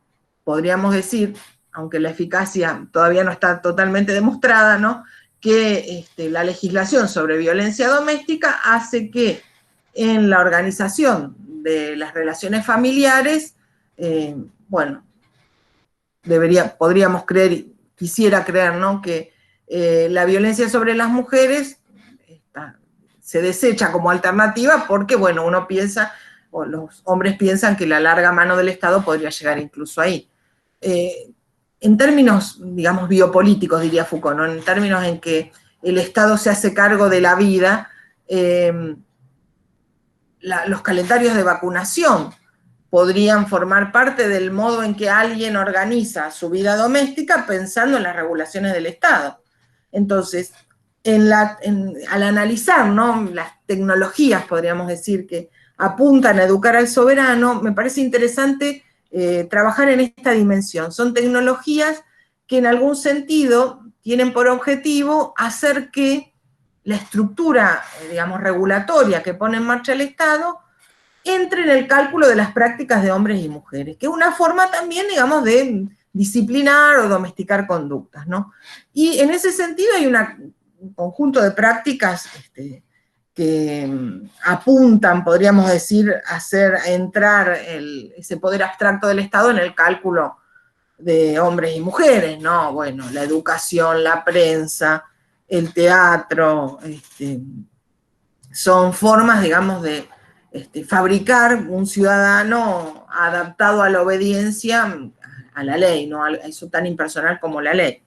podríamos decir, aunque la eficacia todavía no está totalmente demostrada, ¿no?, que la legislación sobre violencia doméstica hace que en la organización de las relaciones familiares bueno, podríamos creer, quisiera creer, ¿no?, que la violencia sobre las mujeres se desecha como alternativa porque, bueno, uno piensa, o los hombres piensan que la larga mano del Estado podría llegar incluso ahí. En términos, digamos, biopolíticos, diría Foucault, ¿no?, en términos en que el Estado se hace cargo de la vida, los calendarios de vacunación podrían formar parte del modo en que alguien organiza su vida doméstica pensando en las regulaciones del Estado. Entonces, al analizar, ¿no?, las tecnologías, podríamos decir, que apuntan a educar al soberano, me parece interesante trabajar en esta dimensión. Son tecnologías que en algún sentido tienen por objetivo hacer que la estructura, digamos, regulatoria que pone en marcha el Estado entre en el cálculo de las prácticas de hombres y mujeres, que es una forma también, digamos, de disciplinar o domesticar conductas, ¿no? Y en ese sentido hay un conjunto de prácticas que apuntan, podríamos decir, a hacer entrar ese poder abstracto del Estado en el cálculo de hombres y mujeres, ¿no? Bueno, la educación, la prensa, el teatro, son formas, digamos, de fabricar un ciudadano adaptado a la obediencia a la ley, ¿no?, a eso tan impersonal como la ley.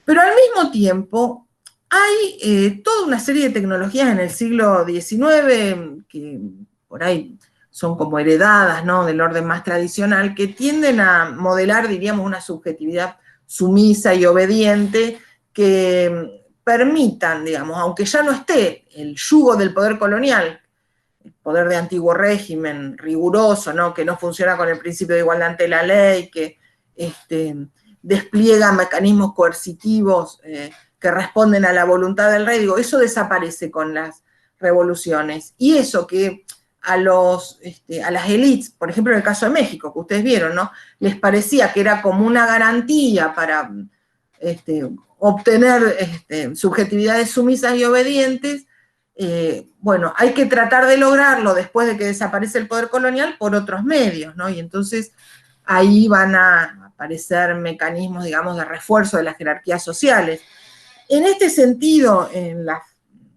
Pero al mismo tiempo hay toda una serie de tecnologías en el siglo XIX que por ahí son como heredadas, ¿no?, del orden más tradicional, que tienden a modelar, diríamos, una subjetividad sumisa y obediente que permitan, digamos, aunque ya no esté el yugo del poder colonial, el poder de antiguo régimen riguroso, ¿no?, que no funciona con el principio de igualdad ante la ley, que despliega mecanismos coercitivos que responden a la voluntad del rey, digo, eso desaparece con las revoluciones. Y eso que a las élites, por ejemplo en el caso de México, que ustedes vieron, ¿no?, les parecía que era como una garantía para obtener subjetividades sumisas y obedientes, bueno, hay que tratar de lograrlo después de que desaparece el poder colonial por otros medios, ¿no? Y entonces ahí van a aparecer mecanismos, digamos, de refuerzo de las jerarquías sociales. En este sentido, en la,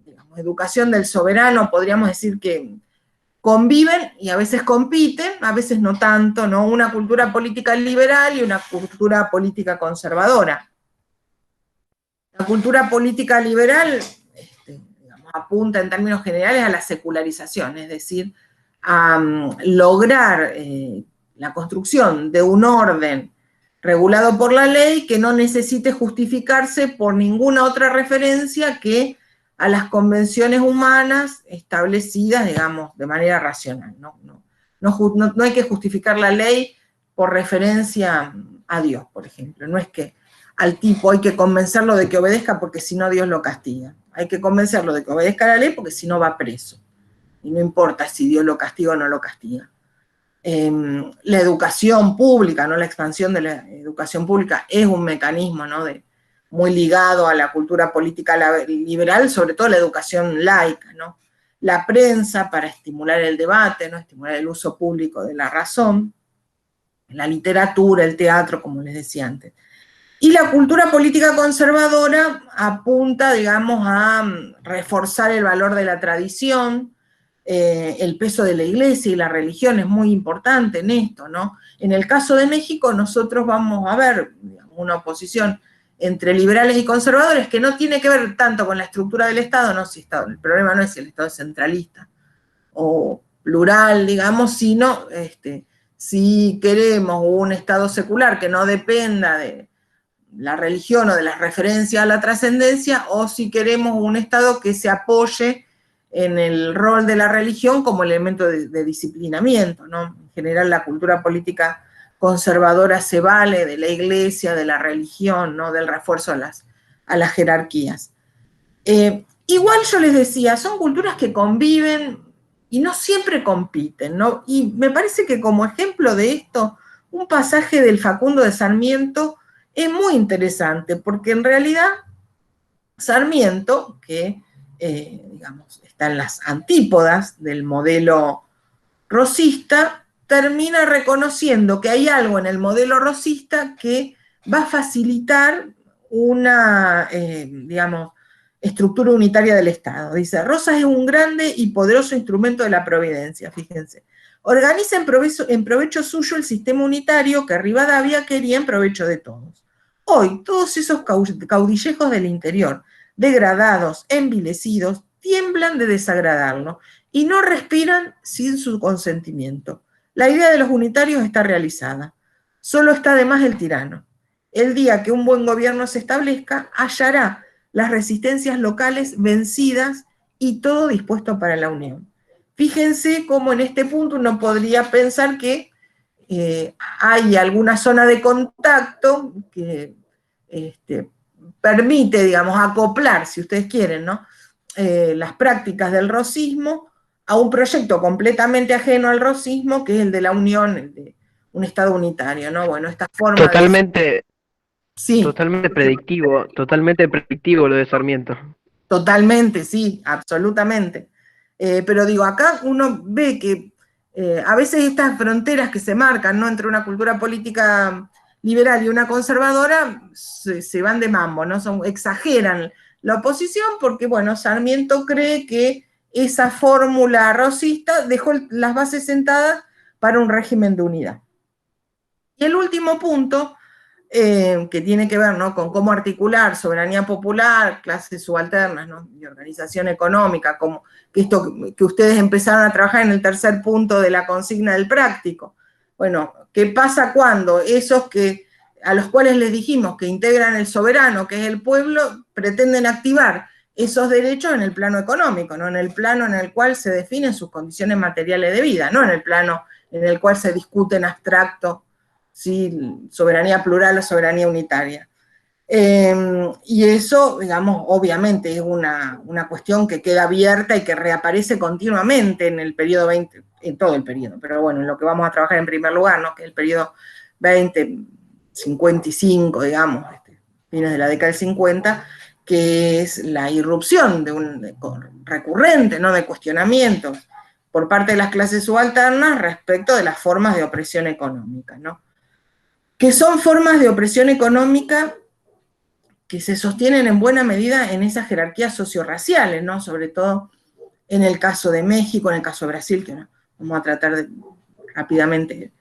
digamos, educación del soberano, podríamos decir que conviven y a veces compiten, a veces no tanto, ¿no?, una cultura política liberal y una cultura política conservadora. La cultura política liberal digamos, apunta en términos generales a la secularización, es decir, a lograr la construcción de un orden regulado por la ley que no necesite justificarse por ninguna otra referencia que a las convenciones humanas establecidas, digamos, de manera racional. No hay que justificar la ley por referencia a Dios, por ejemplo. No es que al tipo hay que convencerlo de que obedezca porque si no Dios lo castiga. Hay que convencerlo de que obedezca la ley porque si no va preso. Y no importa si Dios lo castiga o no lo castiga. La educación pública, ¿no?, la expansión de la educación pública es un mecanismo, ¿no?, muy ligado a la cultura política liberal, sobre todo la educación laica, ¿no? La prensa para estimular el debate, ¿no?, estimular el uso público de la razón, la literatura, el teatro, como les decía antes. Y la cultura política conservadora apunta, digamos, a reforzar el valor de la tradición, el peso de la iglesia y la religión es muy importante en esto, ¿no? En el caso de México nosotros vamos a ver, digamos, una oposición entre liberales y conservadores que no tiene que ver tanto con la estructura del Estado, no, si Estado, el problema no es si el Estado es centralista o plural, digamos, sino si queremos un Estado secular que no dependa de la religión o de las referencias a la trascendencia, o si queremos un Estado que se apoye en el rol de la religión como elemento de disciplinamiento, ¿no? En general la cultura política conservadora se vale de la iglesia, de la religión, ¿no?, del refuerzo a las jerarquías. Igual yo les decía, son culturas que conviven y no siempre compiten, ¿no? Y me parece que como ejemplo de esto, un pasaje del Facundo de Sarmiento es muy interesante, porque en realidad Sarmiento, que digamos, está en las antípodas del modelo rosista, termina reconociendo que hay algo en el modelo rosista que va a facilitar una, digamos, estructura unitaria del Estado. Dice, Rosas es un grande y poderoso instrumento de la providencia, fíjense. Organiza en provecho suyo el sistema unitario que Rivadavia quería en provecho de todos. Hoy, todos esos caudillejos del interior, degradados, envilecidos, tiemblan de desagradarlo y no respiran sin su consentimiento. La idea de los unitarios está realizada. Solo está de más el tirano. El día que un buen gobierno se establezca, hallará las resistencias locales vencidas y todo dispuesto para la unión. Fíjense cómo en este punto uno podría pensar que hay alguna zona de contacto que permite, digamos, acoplar, si ustedes quieren, ¿no? Las prácticas del rosismo a un proyecto completamente ajeno al rosismo, que es el de la unión, el de un Estado unitario, ¿no? Bueno, esta forma Totalmente, sí, totalmente predictivo lo de Sarmiento. totalmente, sí, absolutamente. Pero digo, acá uno ve que a veces estas fronteras que se marcan, ¿no?, entre una cultura política liberal y una conservadora se van de mambo, ¿no? Exageran la oposición porque, bueno, Sarmiento cree que esa fórmula rosista dejó las bases sentadas para un régimen de unidad. Y el último punto, que tiene que ver, ¿no?, con cómo articular soberanía popular, clases subalternas, ¿no?, y organización económica, como que esto que ustedes empezaron a trabajar en el tercer punto de la consigna del práctico. Bueno, ¿qué pasa cuando esos a los cuales les dijimos que integran el soberano, que es el pueblo, pretenden activar esos derechos en el plano económico, ¿no?, en el plano en el cual se definen sus condiciones materiales de vida, no en el plano en el cual se discute en abstracto ¿sí?, soberanía plural o soberanía unitaria? Y eso, digamos, obviamente es una cuestión que queda abierta y que reaparece continuamente en el periodo 20, en todo el periodo, pero bueno, en lo que vamos a trabajar en primer lugar, ¿no?, que es el periodo 20, 55, digamos, fines de la década del 50, que es la irrupción recurrente, ¿no?, de cuestionamientos por parte de las clases subalternas respecto de las formas de opresión económica, ¿no?, que son formas de opresión económica que se sostienen en buena medida en esas jerarquías sociorraciales, ¿no?, sobre todo en el caso de México, en el caso de Brasil, que no, vamos a tratar de rápidamente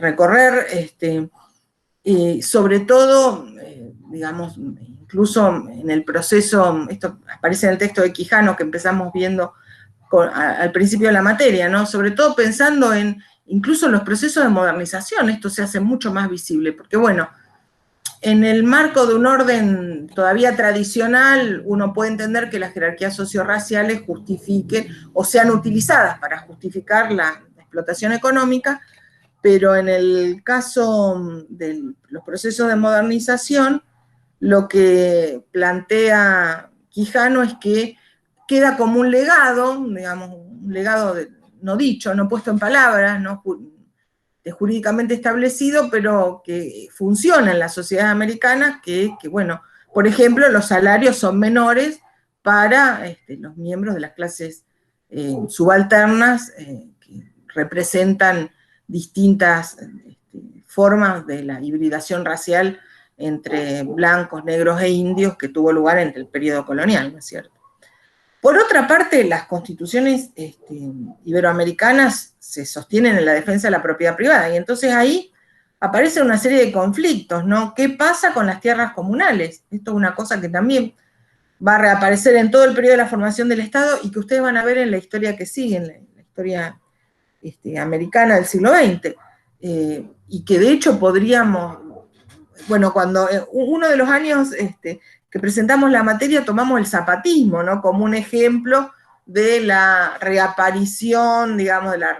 recorrer, y sobre todo, digamos, incluso en el proceso, esto aparece en el texto de Quijano que empezamos viendo al principio de la materia, ¿no?, sobre todo pensando en incluso los procesos de modernización, esto se hace mucho más visible, porque bueno, en el marco de un orden todavía tradicional, uno puede entender que las jerarquías sociorraciales justifiquen o sean utilizadas para justificar la explotación económica, pero en el caso de los procesos de modernización, lo que plantea Quijano es que queda como un legado, digamos, un legado no dicho, no puesto en palabras, no jurídicamente establecido, pero que funciona en la sociedad americana, que bueno, por ejemplo, los salarios son menores para los miembros de las clases subalternas que representan distintas formas de la hibridación racial entre blancos, negros e indios que tuvo lugar en el periodo colonial, ¿no es cierto? Por otra parte, las constituciones iberoamericanas se sostienen en la defensa de la propiedad privada, y entonces ahí aparece una serie de conflictos, ¿no? ¿Qué pasa con las tierras comunales? Esto es una cosa que también va a reaparecer en todo el periodo de la formación del Estado y que ustedes van a ver en la historia que sigue, en la historia americana del siglo XX, y que de hecho podríamos, bueno, cuando uno de los años que presentamos la materia tomamos el zapatismo, ¿no?, como un ejemplo de la reaparición, digamos, de las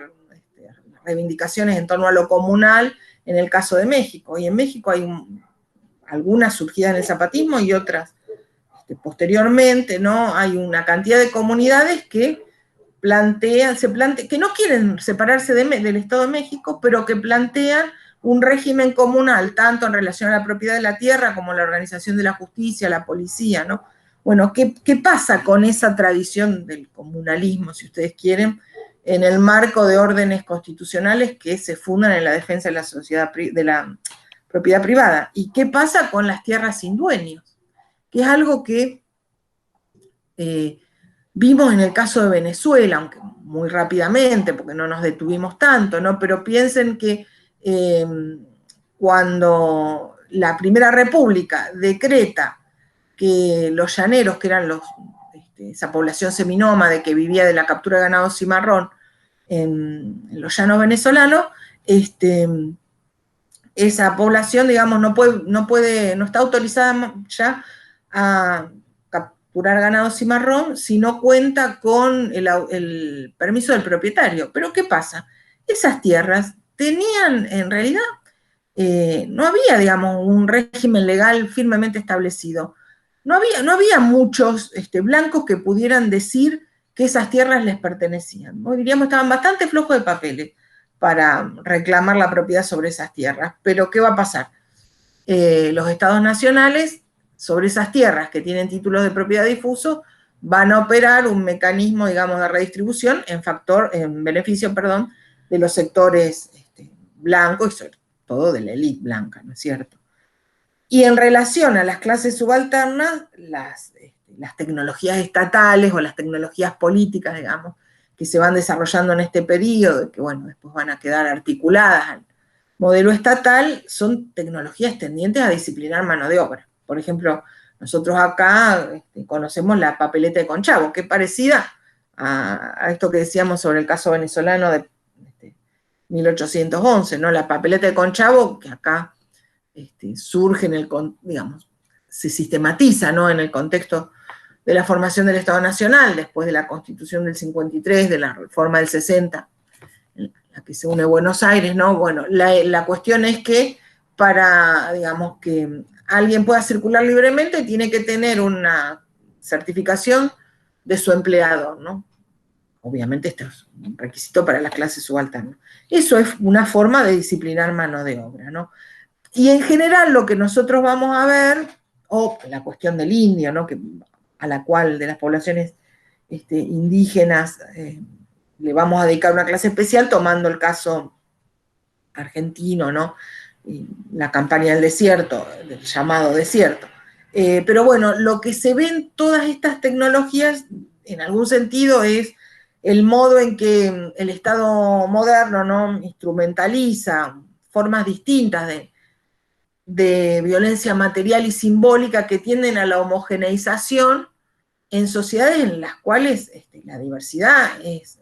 reivindicaciones en torno a lo comunal en el caso de México, y en México hay algunas surgidas en el zapatismo y otras posteriormente, ¿no? Hay una cantidad de comunidades que que no quieren separarse del Estado de México, pero que plantean un régimen comunal, tanto en relación a la propiedad de la tierra como la organización de la justicia, la policía, ¿no? Bueno, ¿qué pasa con esa tradición del comunalismo, si ustedes quieren, en el marco de órdenes constitucionales que se fundan en la defensa de de la propiedad privada. ¿Y qué pasa con las tierras sin dueños? Que es algo que vimos en el caso de Venezuela, aunque muy rápidamente, porque no nos detuvimos tanto, ¿no? Pero piensen que cuando la Primera República decreta que los llaneros, que eran esa población seminómade que vivía de la captura de ganado cimarrón en los llanos venezolanos, esa población, digamos, no está autorizada ya a capturar ganado cimarrón si no cuenta con el permiso del propietario. Pero ¿qué pasa? Esas tierras tenían, en realidad, no había, digamos, un régimen legal firmemente establecido. No había muchos blancos que pudieran decir que esas tierras les pertenecían. Hoy diríamos estaban bastante flojos de papeles para reclamar la propiedad sobre esas tierras. Pero ¿qué va a pasar? Los estados nacionales, sobre esas tierras que tienen títulos de propiedad difuso, van a operar un mecanismo, digamos, de redistribución en beneficio, de los sectores blancos y sobre todo de la élite blanca, ¿no es cierto? Y en relación a las clases subalternas, las tecnologías estatales o las tecnologías políticas, digamos, que se van desarrollando en este periodo, que bueno, después van a quedar articuladas al modelo estatal, son tecnologías tendientes a disciplinar mano de obra. Por ejemplo, nosotros acá conocemos la papeleta de Conchavo, que es parecida a esto que decíamos sobre el caso venezolano de 1811, ¿no? La papeleta de Conchavo, que acá surge digamos, se sistematiza, ¿no? En el contexto de la formación del Estado Nacional, después de la Constitución del 53, de la reforma del 60, en la que se une Buenos Aires, ¿no? Bueno, la cuestión es que para, digamos, que alguien pueda circular libremente, tiene que tener una certificación de su empleador, ¿no? Obviamente esto es un requisito para las clases subalternas. Eso es una forma de disciplinar mano de obra, ¿no? Y en general lo que nosotros vamos a ver, o la cuestión del indio, ¿no? A la cual de las poblaciones indígenas le vamos a dedicar una clase especial tomando el caso argentino, ¿no? Y la campaña del desierto, del llamado desierto. Pero bueno, lo que se ve en todas estas tecnologías, en algún sentido, es el modo en que el Estado moderno, ¿no? Instrumentaliza formas distintas de violencia material y simbólica que tienden a la homogeneización en sociedades en las cuales la diversidad es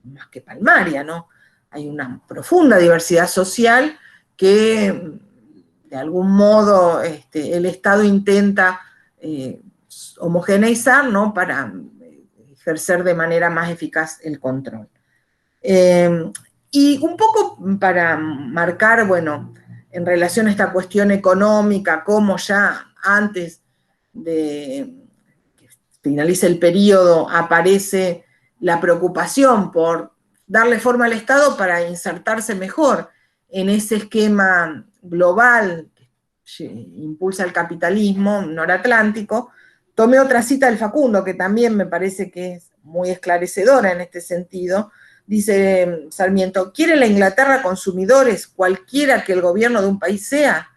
más que palmaria, ¿no? Hay una profunda diversidad social que de algún modo el Estado intenta homogeneizar, ¿no? Para ejercer de manera más eficaz el control. Y un poco para marcar, bueno, en relación a esta cuestión económica, cómo ya antes de que finalice el periodo aparece la preocupación por darle forma al Estado para insertarse mejor en ese esquema global que impulsa el capitalismo noratlántico. Tomé otra cita del Facundo, que también me parece que es muy esclarecedora en este sentido. Dice Sarmiento, quiere la Inglaterra consumidores, cualquiera que el gobierno de un país sea,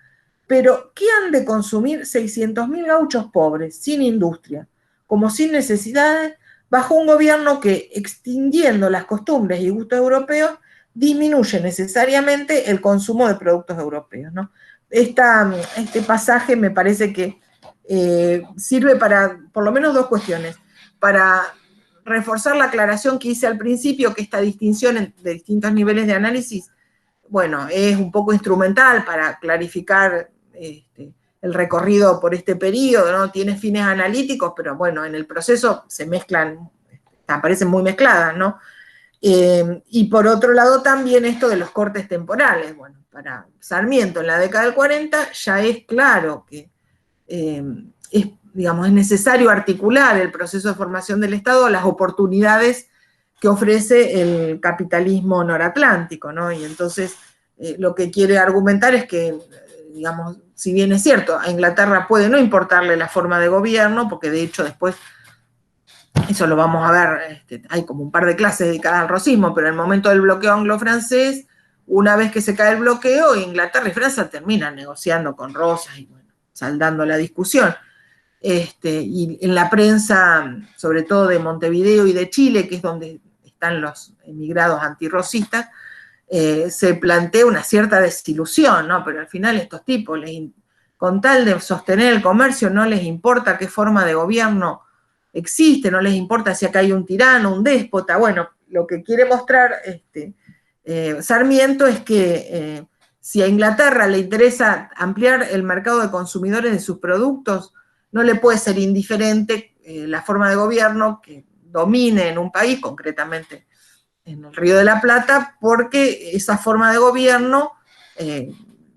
pero ¿qué han de consumir 600.000 gauchos pobres, sin industria, como sin necesidades, bajo un gobierno que, extinguiendo las costumbres y gustos europeos, disminuye necesariamente el consumo de productos europeos, ¿no? Este pasaje me parece que sirve para, por lo menos, dos cuestiones. Para reforzar la aclaración que hice al principio, que esta distinción de distintos niveles de análisis, bueno, es un poco instrumental para clarificar el recorrido por este periodo, ¿no? Tiene fines analíticos, pero bueno, en el proceso se mezclan, aparecen muy mezcladas, ¿no? Y por otro lado también esto de los cortes temporales. Bueno, para Sarmiento en la década del 40 ya es claro que digamos, es necesario articular el proceso de formación del Estado a las oportunidades que ofrece el capitalismo noratlántico, ¿no? Y entonces lo que quiere argumentar es que, digamos, si bien es cierto, a Inglaterra puede no importarle la forma de gobierno, porque de hecho después eso lo vamos a ver, hay como un par de clases dedicadas al rosismo, pero en el momento del bloqueo anglo-francés, una vez que se cae el bloqueo, Inglaterra y Francia terminan negociando con Rosas y bueno, saldando la discusión. Y en la prensa, sobre todo de Montevideo y de Chile, que es donde están los emigrados antirrosistas, se plantea una cierta desilusión, ¿no? Pero al final estos tipos, con tal de sostener el comercio, no les importa qué forma de gobierno existe, no les importa si acá hay un tirano, un déspota. Bueno, lo que quiere mostrar Sarmiento es que si a Inglaterra le interesa ampliar el mercado de consumidores de sus productos, no le puede ser indiferente la forma de gobierno que domine en un país, concretamente en el Río de la Plata, porque esa forma de gobierno,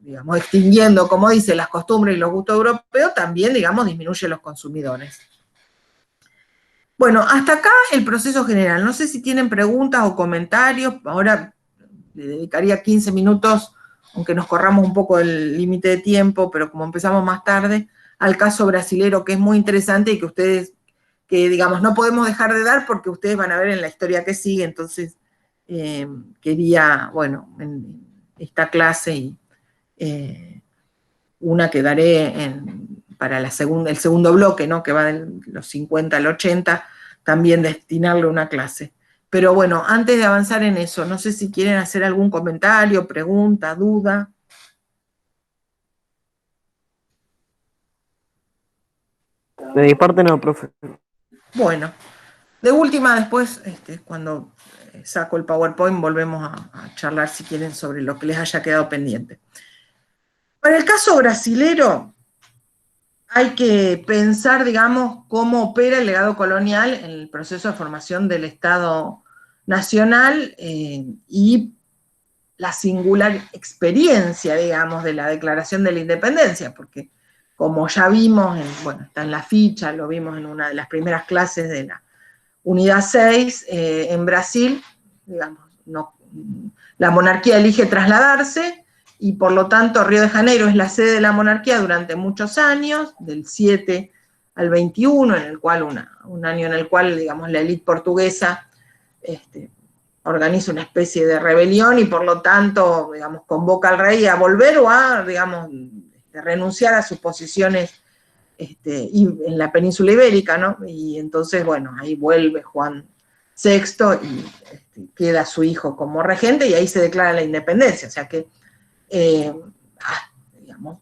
digamos, extinguiendo, como dice, las costumbres y los gustos europeos, también, digamos, disminuye los consumidores. Bueno, hasta acá el proceso general. No sé si tienen preguntas o comentarios. Ahora le dedicaría 15 minutos, aunque nos corramos un poco el límite de tiempo, pero como empezamos más tarde, al caso brasilero, que es muy interesante y que ustedes, que digamos, no podemos dejar de dar porque ustedes van a ver en la historia que sigue. Entonces, quería, bueno, en esta clase y una que daré para el segundo bloque, ¿no? Que va de los 50 al 80, también destinarle una clase. Pero bueno, antes de avanzar en eso, no sé si quieren hacer algún comentario, pregunta, duda. De mi parte no, profe. Bueno, de última después, cuando saco el PowerPoint, volvemos a charlar si quieren sobre lo que les haya quedado pendiente. Para el caso brasilero, hay que pensar, digamos, cómo opera el legado colonial en el proceso de formación del Estado nacional y la singular experiencia, digamos, de la Declaración de la Independencia, porque como ya vimos, bueno, está en la ficha, lo vimos en una de las primeras clases de la Unidad 6, en Brasil, digamos, la monarquía elige trasladarse, y por lo tanto Río de Janeiro es la sede de la monarquía durante muchos años, del 7 al 21, en el cual un año en el cual, digamos, la élite portuguesa organiza una especie de rebelión y por lo tanto, digamos, convoca al rey a volver o a, digamos, renunciar a sus posiciones en la península ibérica, ¿no? Y entonces, bueno, ahí vuelve Juan VI y queda su hijo como regente y ahí se declara la independencia, o sea que digamos,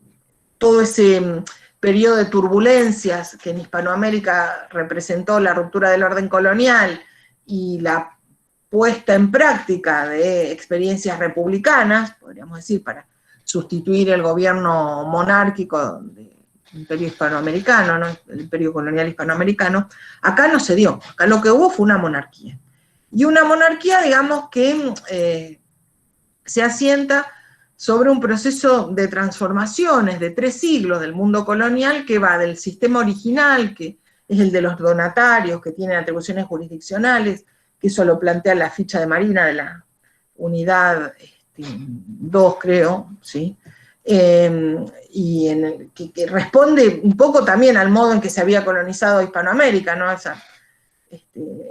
todo ese periodo de turbulencias que en Hispanoamérica representó la ruptura del orden colonial y la puesta en práctica de experiencias republicanas, podríamos decir, para sustituir el gobierno monárquico del imperio hispanoamericano, ¿no? El imperio colonial hispanoamericano, acá no se dio, acá lo que hubo fue una monarquía. Y una monarquía, digamos, que se asienta sobre un proceso de transformaciones de 3 siglos del mundo colonial que va del sistema original, que es el de los donatarios, que tienen atribuciones jurisdiccionales, que eso lo plantea la ficha de Marina de la unidad 2, creo, ¿sí? Y que responde un poco también al modo en que se había colonizado Hispanoamérica, ¿no? Esa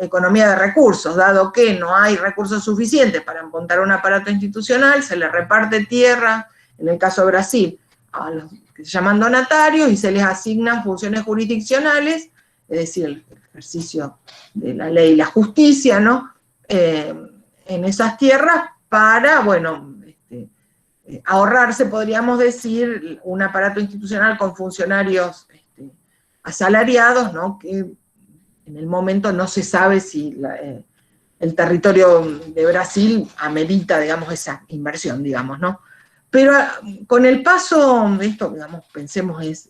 economía de recursos, dado que no hay recursos suficientes para montar un aparato institucional, se le reparte tierra, en el caso de Brasil, a los que se llaman donatarios y se les asignan funciones jurisdiccionales, es decir, el ejercicio de la ley y la justicia, ¿no? En esas tierras para, bueno, ahorrarse, podríamos decir, un aparato institucional con funcionarios asalariados, ¿no? Que en el momento no se sabe si el territorio de Brasil amerita, digamos, esa inversión, digamos, ¿no? Pero con el paso de esto, digamos, pensemos es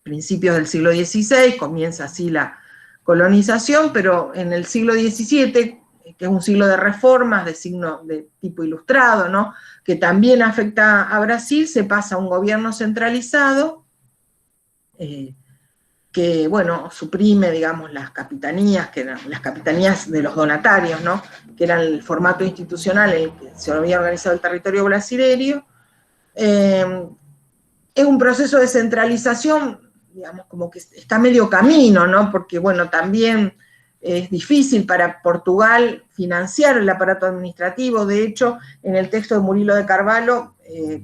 principios del siglo XVI, comienza así la colonización, pero en el siglo XVII, que es un siglo de reformas de tipo ilustrado, ¿no? Que también afecta a Brasil, se pasa a un gobierno centralizado, que, bueno, suprime, digamos, las capitanías, que eran las capitanías de los donatarios, ¿no? Que era el formato institucional en el que se había organizado el territorio brasileño. Es un proceso de centralización digamos, como que está medio camino, ¿no? Porque, bueno, también es difícil para Portugal financiar el aparato administrativo. De hecho, en el texto de Murilo de Carvalho,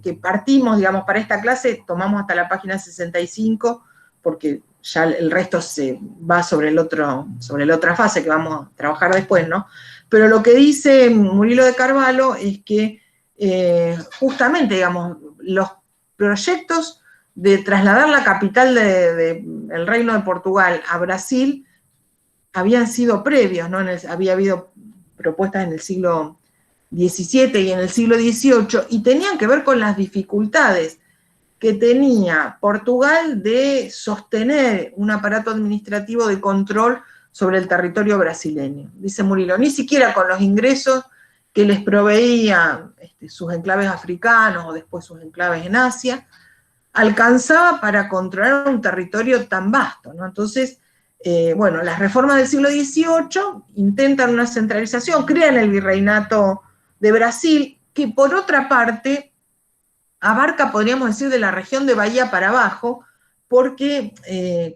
que partimos, digamos, para esta clase, tomamos hasta la página 65, porque ya el resto se va sobre la otra fase que vamos a trabajar después, ¿no? Pero lo que dice Murilo de Carvalho es que justamente, digamos, los proyectos de trasladar la capital del Reino de Portugal a Brasil habían sido previos, ¿no? Había habido propuestas en el siglo XVII y en el siglo XVIII, y tenían que ver con las dificultades que tenía Portugal de sostener un aparato administrativo de control sobre el territorio brasileño. Dice Murilo, ni siquiera con los ingresos que les proveía sus enclaves africanos o después sus enclaves en Asia, alcanzaba para controlar un territorio tan vasto, ¿no? Entonces, bueno, las reformas del siglo XVIII intentan una centralización, crean el virreinato de Brasil, que por otra parte abarca, podríamos decir, de la región de Bahía para abajo, porque,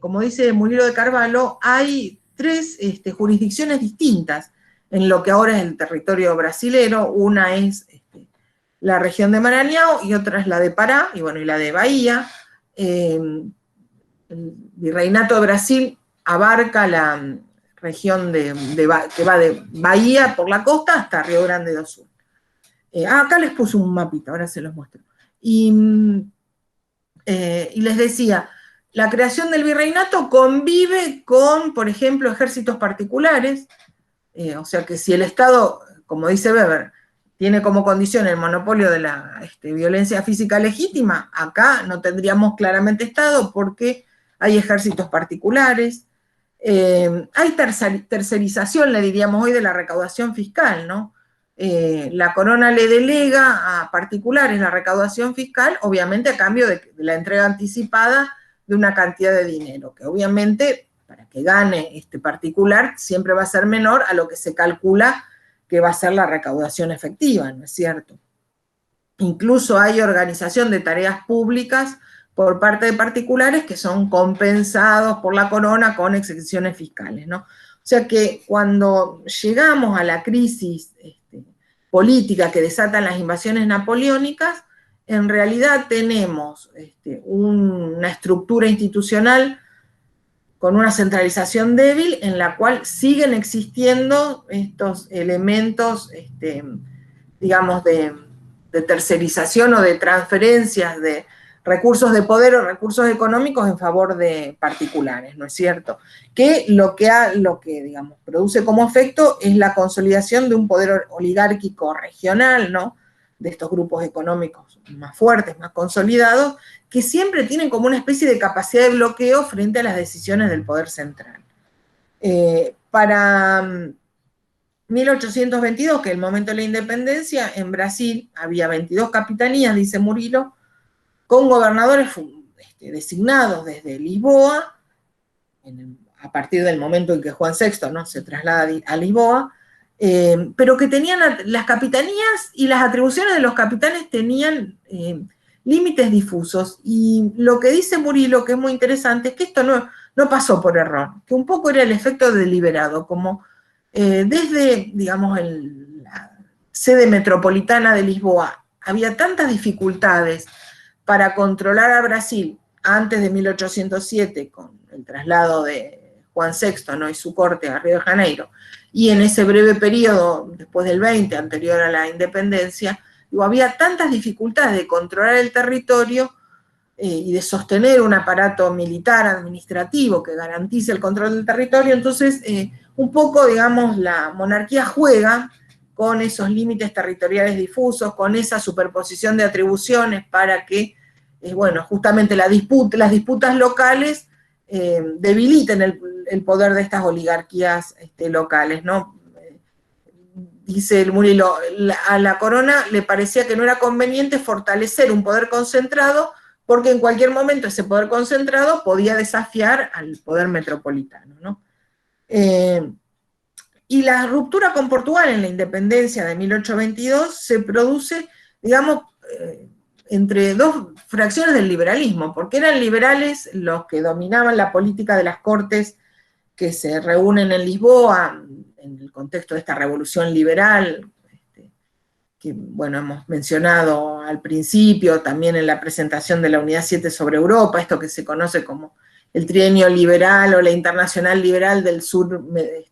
como dice Murilo de Carvalho, hay tres jurisdicciones distintas en lo que ahora es el territorio brasilero. Una es la región de Maranhão y otra es la de Pará, y bueno, y la de Bahía. El virreinato de Brasil abarca la región que va de Bahía por la costa hasta Río Grande do Sul. Acá les puse un mapita, ahora se los muestro. Y les decía, la creación del virreinato convive con, por ejemplo, ejércitos particulares, o sea que si el Estado, como dice Weber, tiene como condición el monopolio de la violencia física legítima, acá no tendríamos claramente Estado porque hay ejércitos particulares, hay tercerización, le diríamos hoy, de la recaudación fiscal, ¿no? La corona le delega a particulares la recaudación fiscal, obviamente a cambio de la entrega anticipada de una cantidad de dinero, que obviamente para que gane este particular siempre va a ser menor a lo que se calcula que va a ser la recaudación efectiva, ¿no es cierto? Incluso hay organización de tareas públicas por parte de particulares que son compensados por la corona con exenciones fiscales, ¿no? O sea que cuando llegamos a la crisis política que desatan las invasiones napoleónicas, en realidad tenemos una estructura institucional con una centralización débil en la cual siguen existiendo estos elementos, digamos, de tercerización o de transferencias de recursos de poder o recursos económicos en favor de particulares, ¿no es cierto? Que lo que digamos, produce como efecto es la consolidación de un poder oligárquico regional, ¿no? De estos grupos económicos más fuertes, más consolidados, que siempre tienen como una especie de capacidad de bloqueo frente a las decisiones del poder central. Para 1822, que es el momento de la independencia, en Brasil había 22 capitanías, dice Murilo, con gobernadores designados desde Lisboa, a partir del momento en que Juan VI, ¿no?, se traslada a Lisboa, pero que tenían las capitanías y las atribuciones de los capitanes tenían límites difusos. Y lo que dice Murilo, que es muy interesante, es que esto no pasó por error, que un poco era el efecto deliberado, como desde, digamos, la sede metropolitana de Lisboa había tantas dificultades para controlar a Brasil antes de 1807, con el traslado de Juan VI, ¿no?, y su corte a Río de Janeiro, y en ese breve periodo, después del 20, anterior a la independencia, había tantas dificultades de controlar el territorio y de sostener un aparato militar administrativo que garantice el control del territorio. Entonces, un poco, digamos, la monarquía juega con esos límites territoriales difusos, con esa superposición de atribuciones para que, bueno, justamente las disputas locales debiliten el poder de estas oligarquías locales, ¿no? Dice el Murilo, a la corona le parecía que no era conveniente fortalecer un poder concentrado, porque en cualquier momento ese poder concentrado podía desafiar al poder metropolitano, ¿no? Y la ruptura con Portugal en la independencia de 1822 se produce, digamos, entre dos fracciones del liberalismo, porque eran liberales los que dominaban la política de las cortes que se reúnen en Lisboa, en el contexto de esta revolución liberal, que, bueno, hemos mencionado al principio, también en la presentación de la Unidad 7 sobre Europa, esto que se conoce como el trienio liberal o la internacional liberal del sur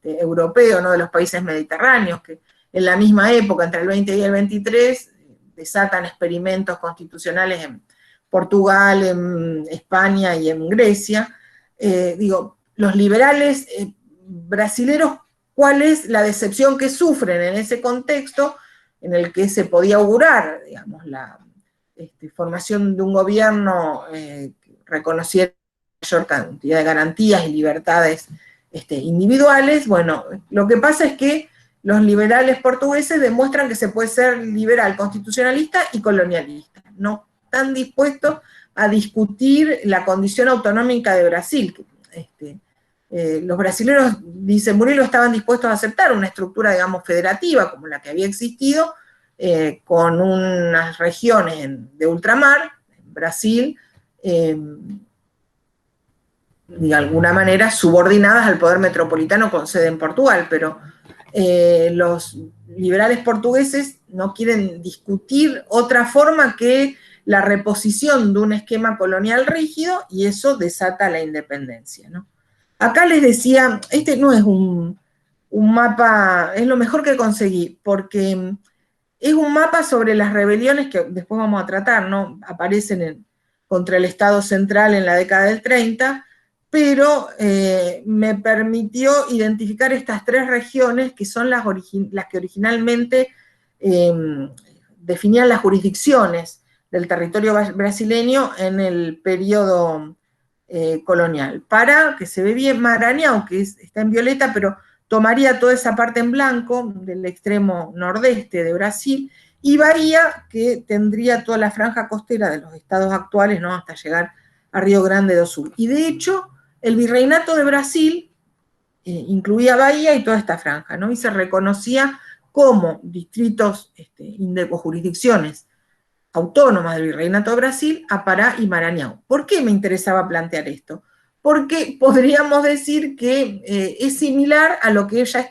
europeo, ¿no? De los países mediterráneos, que en la misma época, entre el 20 y el 23, desatan experimentos constitucionales en Portugal, en España y en Grecia. Los liberales brasileros, ¿cuál es la decepción que sufren en ese contexto en el que se podía augurar, digamos, la formación de un gobierno que reconociera mayor cantidad de garantías y libertades individuales? Bueno, lo que pasa es que los liberales portugueses demuestran que se puede ser liberal, constitucionalista y colonialista. No están dispuestos a discutir la condición autonómica de Brasil. Los brasileños, dice Murilo, estaban dispuestos a aceptar una estructura, digamos, federativa, como la que había existido, con unas regiones de ultramar, en Brasil, de alguna manera subordinadas al poder metropolitano con sede en Portugal, pero los liberales portugueses no quieren discutir otra forma que la reposición de un esquema colonial rígido, y eso desata la independencia, ¿no? Acá les decía, este no es un mapa, es lo mejor que conseguí, porque es un mapa sobre las rebeliones que después vamos a tratar, ¿no? Aparecen contra el Estado central en la década del 30, pero me permitió identificar estas tres regiones que son las que originalmente definían las jurisdicciones del territorio brasileño en el periodo colonial. Para que se ve bien, Maranhão, que está en violeta, pero tomaría toda esa parte en blanco del extremo nordeste de Brasil, y Bahía, que tendría toda la franja costera de los estados actuales, ¿no? Hasta llegar a Río Grande do Sul. Y de hecho, el virreinato de Brasil incluía Bahía y toda esta franja, ¿no? Y se reconocía como distritos o jurisdicciones autónomas del Virreinato de Brasil a Pará y Maranhão. ¿Por qué me interesaba plantear esto? Porque podríamos decir que es similar a lo que ya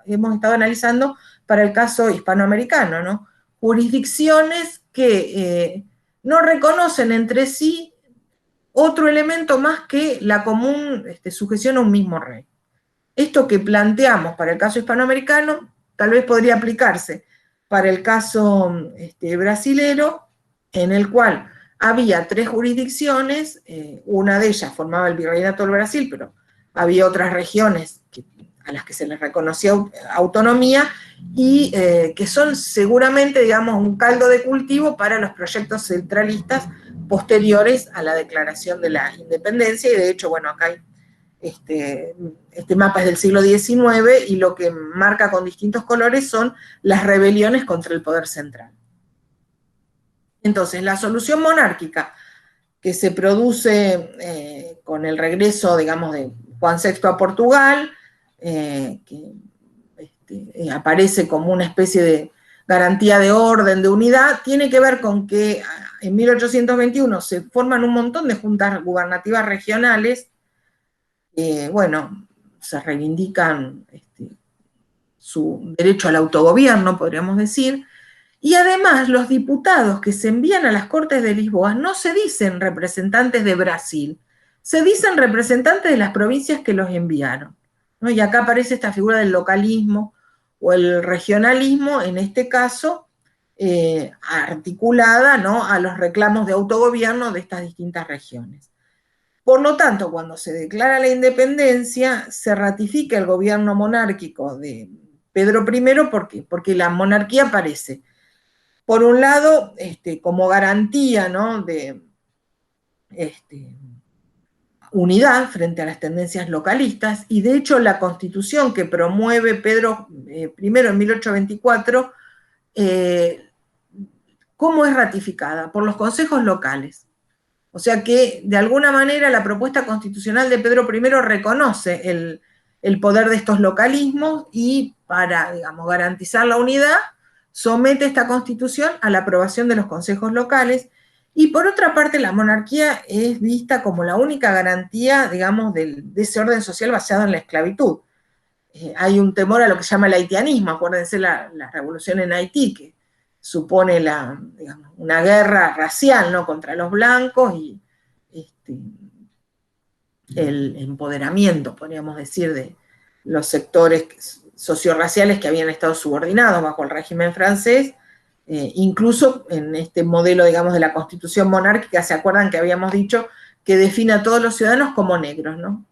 hemos estado analizando para el caso hispanoamericano, ¿no? Jurisdicciones que no reconocen entre sí otro elemento más que la común sujeción a un mismo rey. Esto que planteamos para el caso hispanoamericano tal vez podría aplicarse para el caso brasilero, en el cual había tres jurisdicciones, una de ellas formaba el Virreinato del Brasil, pero había otras regiones a las que se les reconocía autonomía, y que son seguramente, digamos, un caldo de cultivo para los proyectos centralistas posteriores a la declaración de la independencia, y de hecho, bueno, acá hay este mapa es del siglo XIX, y lo que marca con distintos colores son las rebeliones contra el poder central. Entonces, la solución monárquica que se produce con el regreso, digamos, de Juan VI a Portugal, que aparece como una especie de garantía de orden, de unidad, tiene que ver con que en 1821 se forman un montón de juntas gubernativas regionales, bueno, se reivindican su derecho al autogobierno, podríamos decir, y además los diputados que se envían a las Cortes de Lisboa no se dicen representantes de Brasil, se dicen representantes de las provincias que los enviaron, ¿no? Y acá aparece esta figura del localismo o el regionalismo, en este caso, articulada, ¿no?, a los reclamos de autogobierno de estas distintas regiones. Por lo tanto, cuando se declara la independencia, se ratifica el gobierno monárquico de Pedro I. ¿Por qué? Porque la monarquía aparece, por un lado, como garantía, ¿no?, de unidad frente a las tendencias localistas, y de hecho la Constitución que promueve Pedro I en 1824, ¿cómo es ratificada? Por los consejos locales. O sea que, de alguna manera, la propuesta constitucional de Pedro I reconoce el poder de estos localismos, y para, digamos, garantizar la unidad, somete esta constitución a la aprobación de los consejos locales, Y por otra parte, la monarquía es vista como la única garantía, digamos, de ese orden social basado en la esclavitud. Hay un temor a lo que se llama el haitianismo, acuérdense la revolución en Haití, que supone digamos, una guerra racial, ¿no?, contra los blancos y el empoderamiento, podríamos decir, de los sectores sociorraciales que habían estado subordinados bajo el régimen francés, incluso en este modelo, digamos, de la constitución monárquica. ¿Se acuerdan que habíamos dicho que define a todos los ciudadanos como negros, ¿no?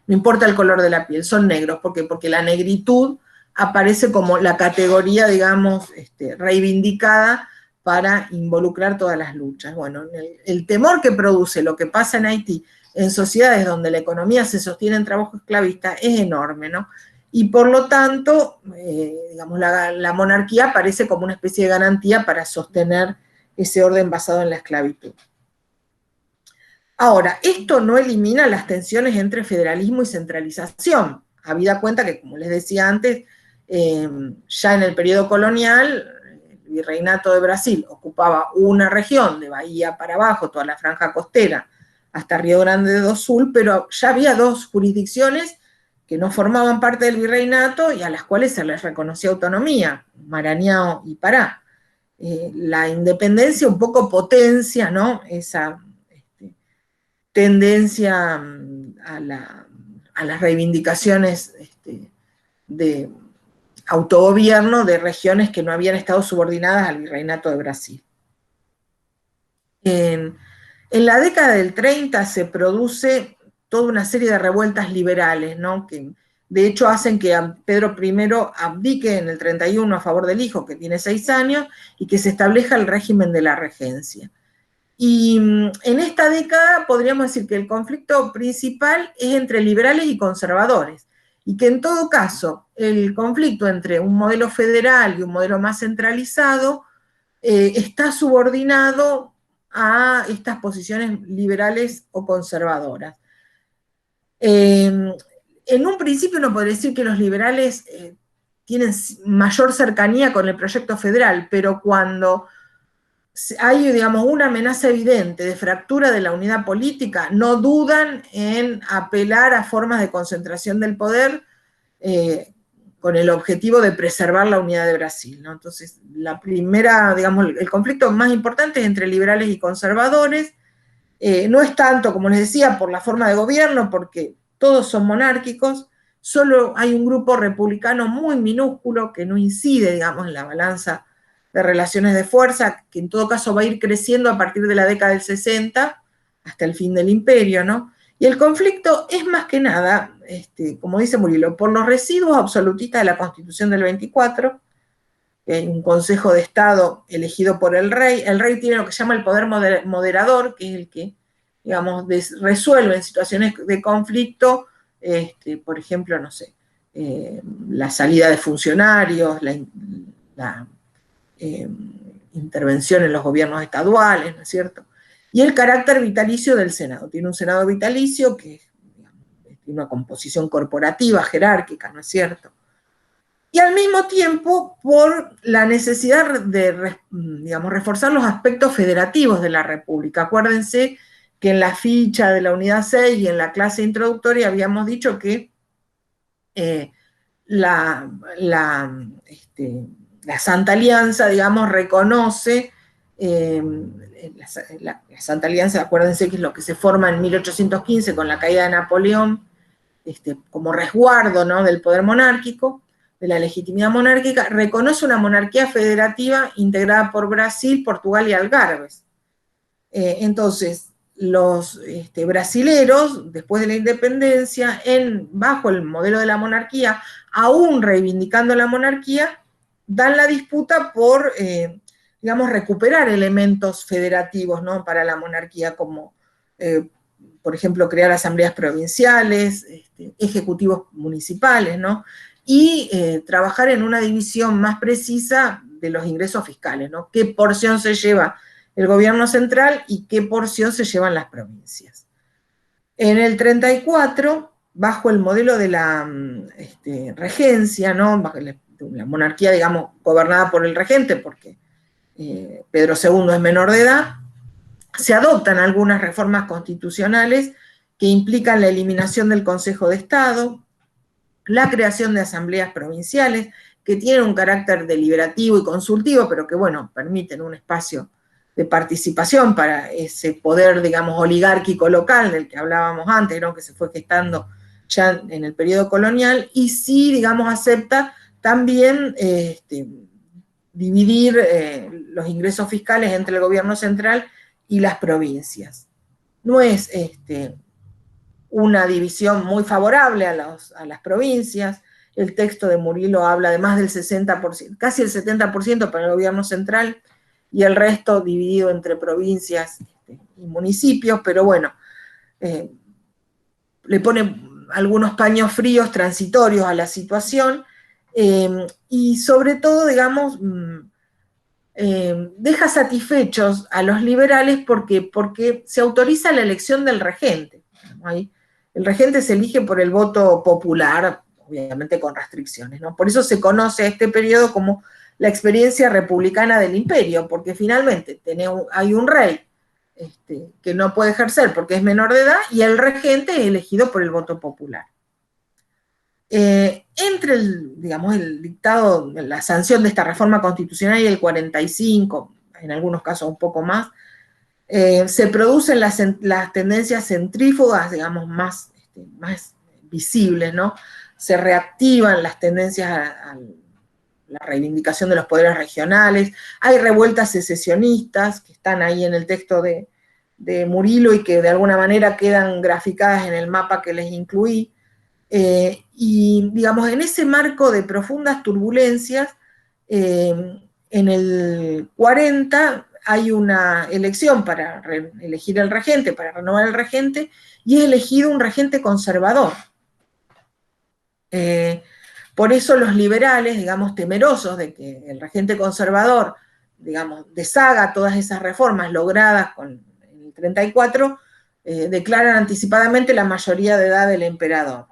No importa el color de la piel, son negros. ¿Por qué? Porque la negritud aparece como la categoría, digamos, reivindicada para involucrar todas las luchas. Bueno, el temor que produce lo que pasa en Haití en sociedades donde la economía se sostiene en trabajo esclavista es enorme, ¿no? Y por lo tanto, digamos, la monarquía aparece como una especie de garantía para sostener ese orden basado en la esclavitud. Ahora, esto no elimina las tensiones entre federalismo y centralización, habida cuenta que, como les decía antes, ya en el periodo colonial, el Virreinato de Brasil ocupaba una región de Bahía para abajo, toda la franja costera, hasta Río Grande do Sul, pero ya había dos jurisdicciones que no formaban parte del virreinato y a las cuales se les reconocía autonomía, Maranhão y Pará. La independencia un poco potencia, ¿no?, esa tendencia a las reivindicaciones de autogobierno de regiones que no habían estado subordinadas al virreinato de Brasil. En la década del 30 se produce toda una serie de revueltas liberales, ¿no?, que de hecho hacen que Pedro I abdique en el 31 a favor del hijo, que tiene 6 años, y que se establezca el régimen de la regencia. Y en esta década podríamos decir que el conflicto principal es entre liberales y conservadores, y que en todo caso el conflicto entre un modelo federal y un modelo más centralizado está subordinado a estas posiciones liberales o conservadoras. En un principio uno podría decir que los liberales tienen mayor cercanía con el proyecto federal, pero cuando hay, digamos, una amenaza evidente de fractura de la unidad política, no dudan en apelar a formas de concentración del poder con el objetivo de preservar la unidad de Brasil, ¿no? Entonces, la primera, digamos, el conflicto más importante es entre liberales y conservadores. No es tanto, como les decía, por la forma de gobierno, porque todos son monárquicos, solo hay un grupo republicano muy minúsculo que no incide, digamos, en la balanza de relaciones de fuerza, que en todo caso va a ir creciendo a partir de la década del 60 hasta el fin del imperio, ¿no? Y el conflicto es más que nada, como dice Murillo, por los residuos absolutistas de la Constitución del 24, un Consejo de Estado elegido por el rey. El rey tiene lo que se llama el poder moderador, que es el que, digamos, resuelve en situaciones de conflicto, por ejemplo, no sé, la salida de funcionarios, la intervención en los gobiernos estaduales, ¿no es cierto? Y el carácter vitalicio del Senado. Tiene un Senado vitalicio que, digamos, tiene una composición corporativa, jerárquica, ¿no es cierto? Y al mismo tiempo por la necesidad de, digamos, reforzar los aspectos federativos de la República. Acuérdense que en la ficha de la unidad 6 y en la clase introductoria habíamos dicho que la Santa Alianza, digamos, reconoce, la Santa Alianza, acuérdense que es lo que se forma en 1815 con la caída de Napoleón, como resguardo, ¿no?, del poder monárquico, de la legitimidad monárquica, reconoce una monarquía federativa integrada por Brasil, Portugal y Algarves. Entonces, los brasileros, después de la independencia, bajo el modelo de la monarquía, aún reivindicando la monarquía, dan la disputa por, digamos, recuperar elementos federativos, ¿no?, para la monarquía, como, por ejemplo, crear asambleas provinciales, ejecutivos municipales, ¿no?, y trabajar en una división más precisa de los ingresos fiscales, ¿no?, qué porción se lleva el gobierno central y qué porción se llevan las provincias. En el 34, bajo el modelo de la regencia, ¿no?, bajo la monarquía, digamos, gobernada por el regente, porque Pedro II es menor de edad, se adoptan algunas reformas constitucionales que implican la eliminación del Consejo de Estado, la creación de asambleas provinciales, que tienen un carácter deliberativo y consultivo, pero que, bueno, permiten un espacio de participación para ese poder, digamos, oligárquico local del que hablábamos antes, ¿no? Que se fue gestando ya en el periodo colonial, y sí, digamos, acepta también dividir los ingresos fiscales entre el gobierno central y las provincias. No es una división muy favorable a las provincias. El texto de Murillo habla de más del 60%, casi el 70% para el gobierno central, y el resto dividido entre provincias y municipios, pero bueno, le pone algunos paños fríos transitorios a la situación, y sobre todo, digamos, deja satisfechos a los liberales porque se autoriza la elección del regente. El regente se elige por el voto popular, obviamente con restricciones, ¿no? Por eso se conoce a este periodo como la experiencia republicana del imperio, porque finalmente hay un rey que no puede ejercer porque es menor de edad, y el regente es elegido por el voto popular. Entre el dictado, la sanción de esta reforma constitucional y el 45, en algunos casos un poco más, se producen las tendencias centrífugas, digamos, más visibles, ¿no? Se reactivan las tendencias a la reivindicación de los poderes regionales, hay revueltas secesionistas que están ahí en el texto de Murillo y que de alguna manera quedan graficadas en el mapa que les incluí. Y digamos, en ese marco de profundas turbulencias, en el 40 hay una elección para elegir el regente, para renovar el regente, y es elegido un regente conservador. Por eso los liberales, digamos, temerosos de que el regente conservador, digamos, deshaga todas esas reformas logradas en el 34, declaran anticipadamente la mayoría de edad del emperador.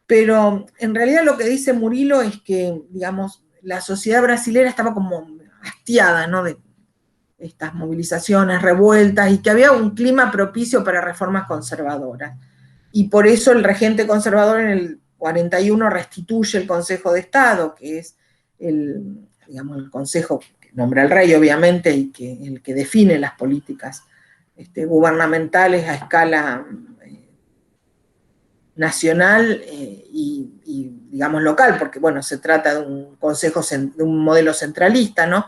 Pero en realidad lo que dice Murillo es que, digamos, la sociedad brasilera estaba como hastiada, ¿no?, de estas movilizaciones, revueltas, y que había un clima propicio para reformas conservadoras. Y por eso el regente conservador en el 41 restituye el Consejo de Estado, que es el consejo que nombra el rey, obviamente, y el que define las políticas gubernamentales a escala nacional y digamos local, porque bueno, se trata de un consejo, de un modelo centralista, ¿no?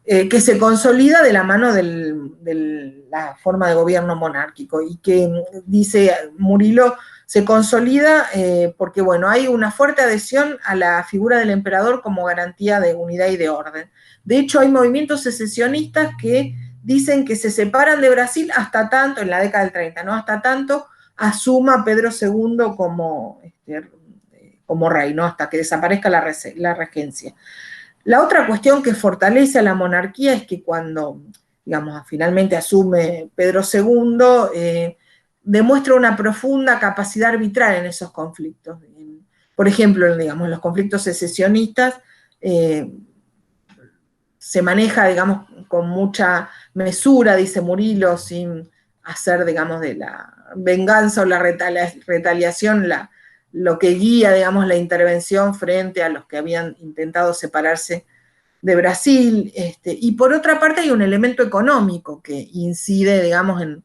Que se consolida de la mano de la forma de gobierno monárquico, y que, dice Murillo, se consolida porque bueno, hay una fuerte adhesión a la figura del emperador como garantía de unidad y de orden. De hecho, hay movimientos secesionistas que dicen que se separan de Brasil hasta tanto, en la década del 30, ¿no?, hasta tanto asuma Pedro II como rey, ¿no?, hasta que desaparezca la regencia. La otra cuestión que fortalece a la monarquía es que cuando, digamos, finalmente asume Pedro II, demuestra una profunda capacidad arbitral en esos conflictos. Por ejemplo, digamos, los conflictos secesionistas se maneja, digamos, con mucha mesura, dice Murillo, sin hacer, digamos, de la venganza o la retaliación lo que guía, digamos, la intervención frente a los que habían intentado separarse de Brasil. Y por otra parte hay un elemento económico que incide, digamos, en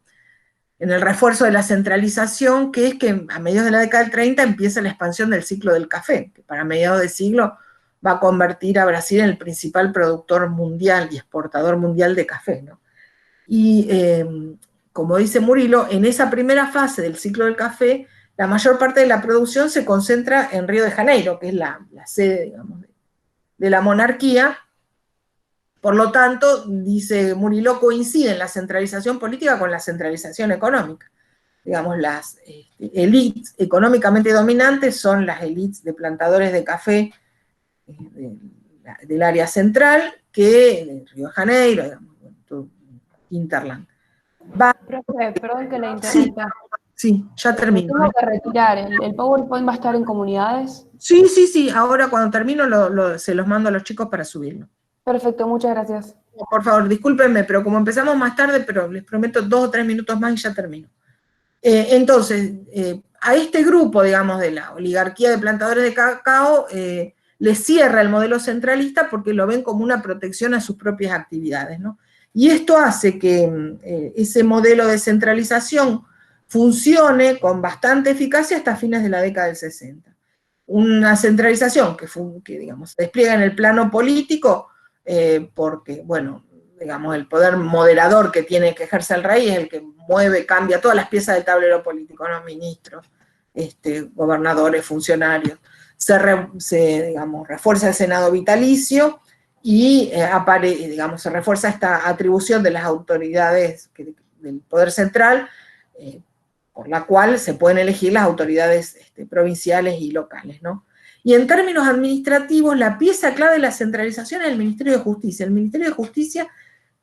el refuerzo de la centralización, que es que a mediados de la década del 30 empieza la expansión del ciclo del café, que para mediados de siglo va a convertir a Brasil en el principal productor mundial y exportador mundial de café, ¿no? Y como dice Murillo, en esa primera fase del ciclo del café, la mayor parte de la producción se concentra en Río de Janeiro, que es la sede, digamos, de la monarquía. Por lo tanto, dice Murillo, coincide la centralización política con la centralización económica. Digamos, las élites económicamente dominantes son las élites de plantadores de café del área central, que en Río de Janeiro, digamos, todo Hinterland. Profe, perdón que le interrumpa. Sí, ya termino. Tengo que retirar. ¿El PowerPoint va a estar en comunidades? Sí. Ahora cuando termino se los mando a los chicos para subirlo. Perfecto, muchas gracias. por favor, discúlpenme, pero como empezamos más tarde, pero les prometo 2 o 3 minutos más y ya termino. Entonces, a este grupo, digamos, de la oligarquía de plantadores de cacao, les cierra el modelo centralista porque lo ven como una protección a sus propias actividades, ¿no? Y esto hace que ese modelo de centralización funcione con bastante eficacia hasta fines de la década del 60. Una centralización que digamos, se despliega en el plano político, porque, bueno, digamos, el poder moderador que tiene que ejercer el rey es el que mueve, cambia todas las piezas del tablero político, ¿no? Ministros, gobernadores, funcionarios. Digamos, refuerza el Senado vitalicio y digamos, se refuerza esta atribución de las autoridades del poder central, por la cual se pueden elegir las autoridades provinciales y locales, ¿no? Y en términos administrativos, la pieza clave de la centralización es el Ministerio de Justicia. El Ministerio de Justicia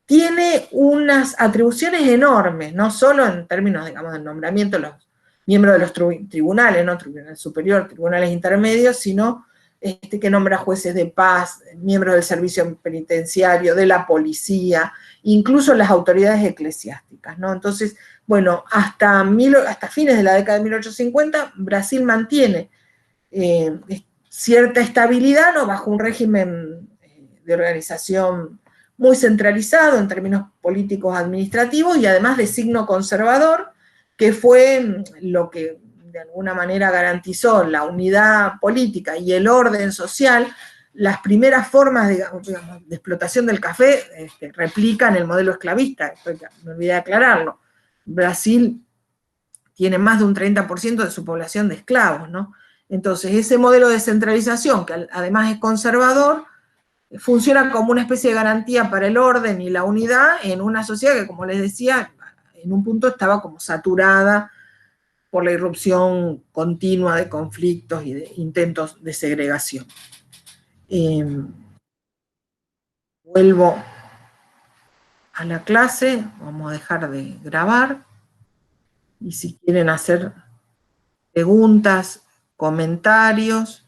tiene unas atribuciones enormes, no solo en términos, digamos, del nombramiento de los miembros de los tribunales, ¿no? Tribunal Superior, tribunales intermedios, sino que nombra jueces de paz, miembros del servicio penitenciario, de la policía, incluso las autoridades eclesiásticas, ¿no? Entonces, bueno, hasta fines de la década de 1850, Brasil mantiene cierta estabilidad, ¿no? Bajo un régimen de organización muy centralizado en términos políticos administrativos y además de signo conservador, que fue lo que de alguna manera garantizó la unidad política y el orden social. Las primeras formas, digamos, de explotación del café replican el modelo esclavista, me olvidé de aclararlo. Brasil tiene más de un 30% de su población de esclavos, ¿no? Entonces, ese modelo de centralización, que además es conservador, funciona como una especie de garantía para el orden y la unidad en una sociedad que, como les decía, en un punto estaba como saturada por la irrupción continua de conflictos y de intentos de segregación. Vuelvo a la clase, vamos a dejar de grabar, y si quieren hacer preguntas, comentarios,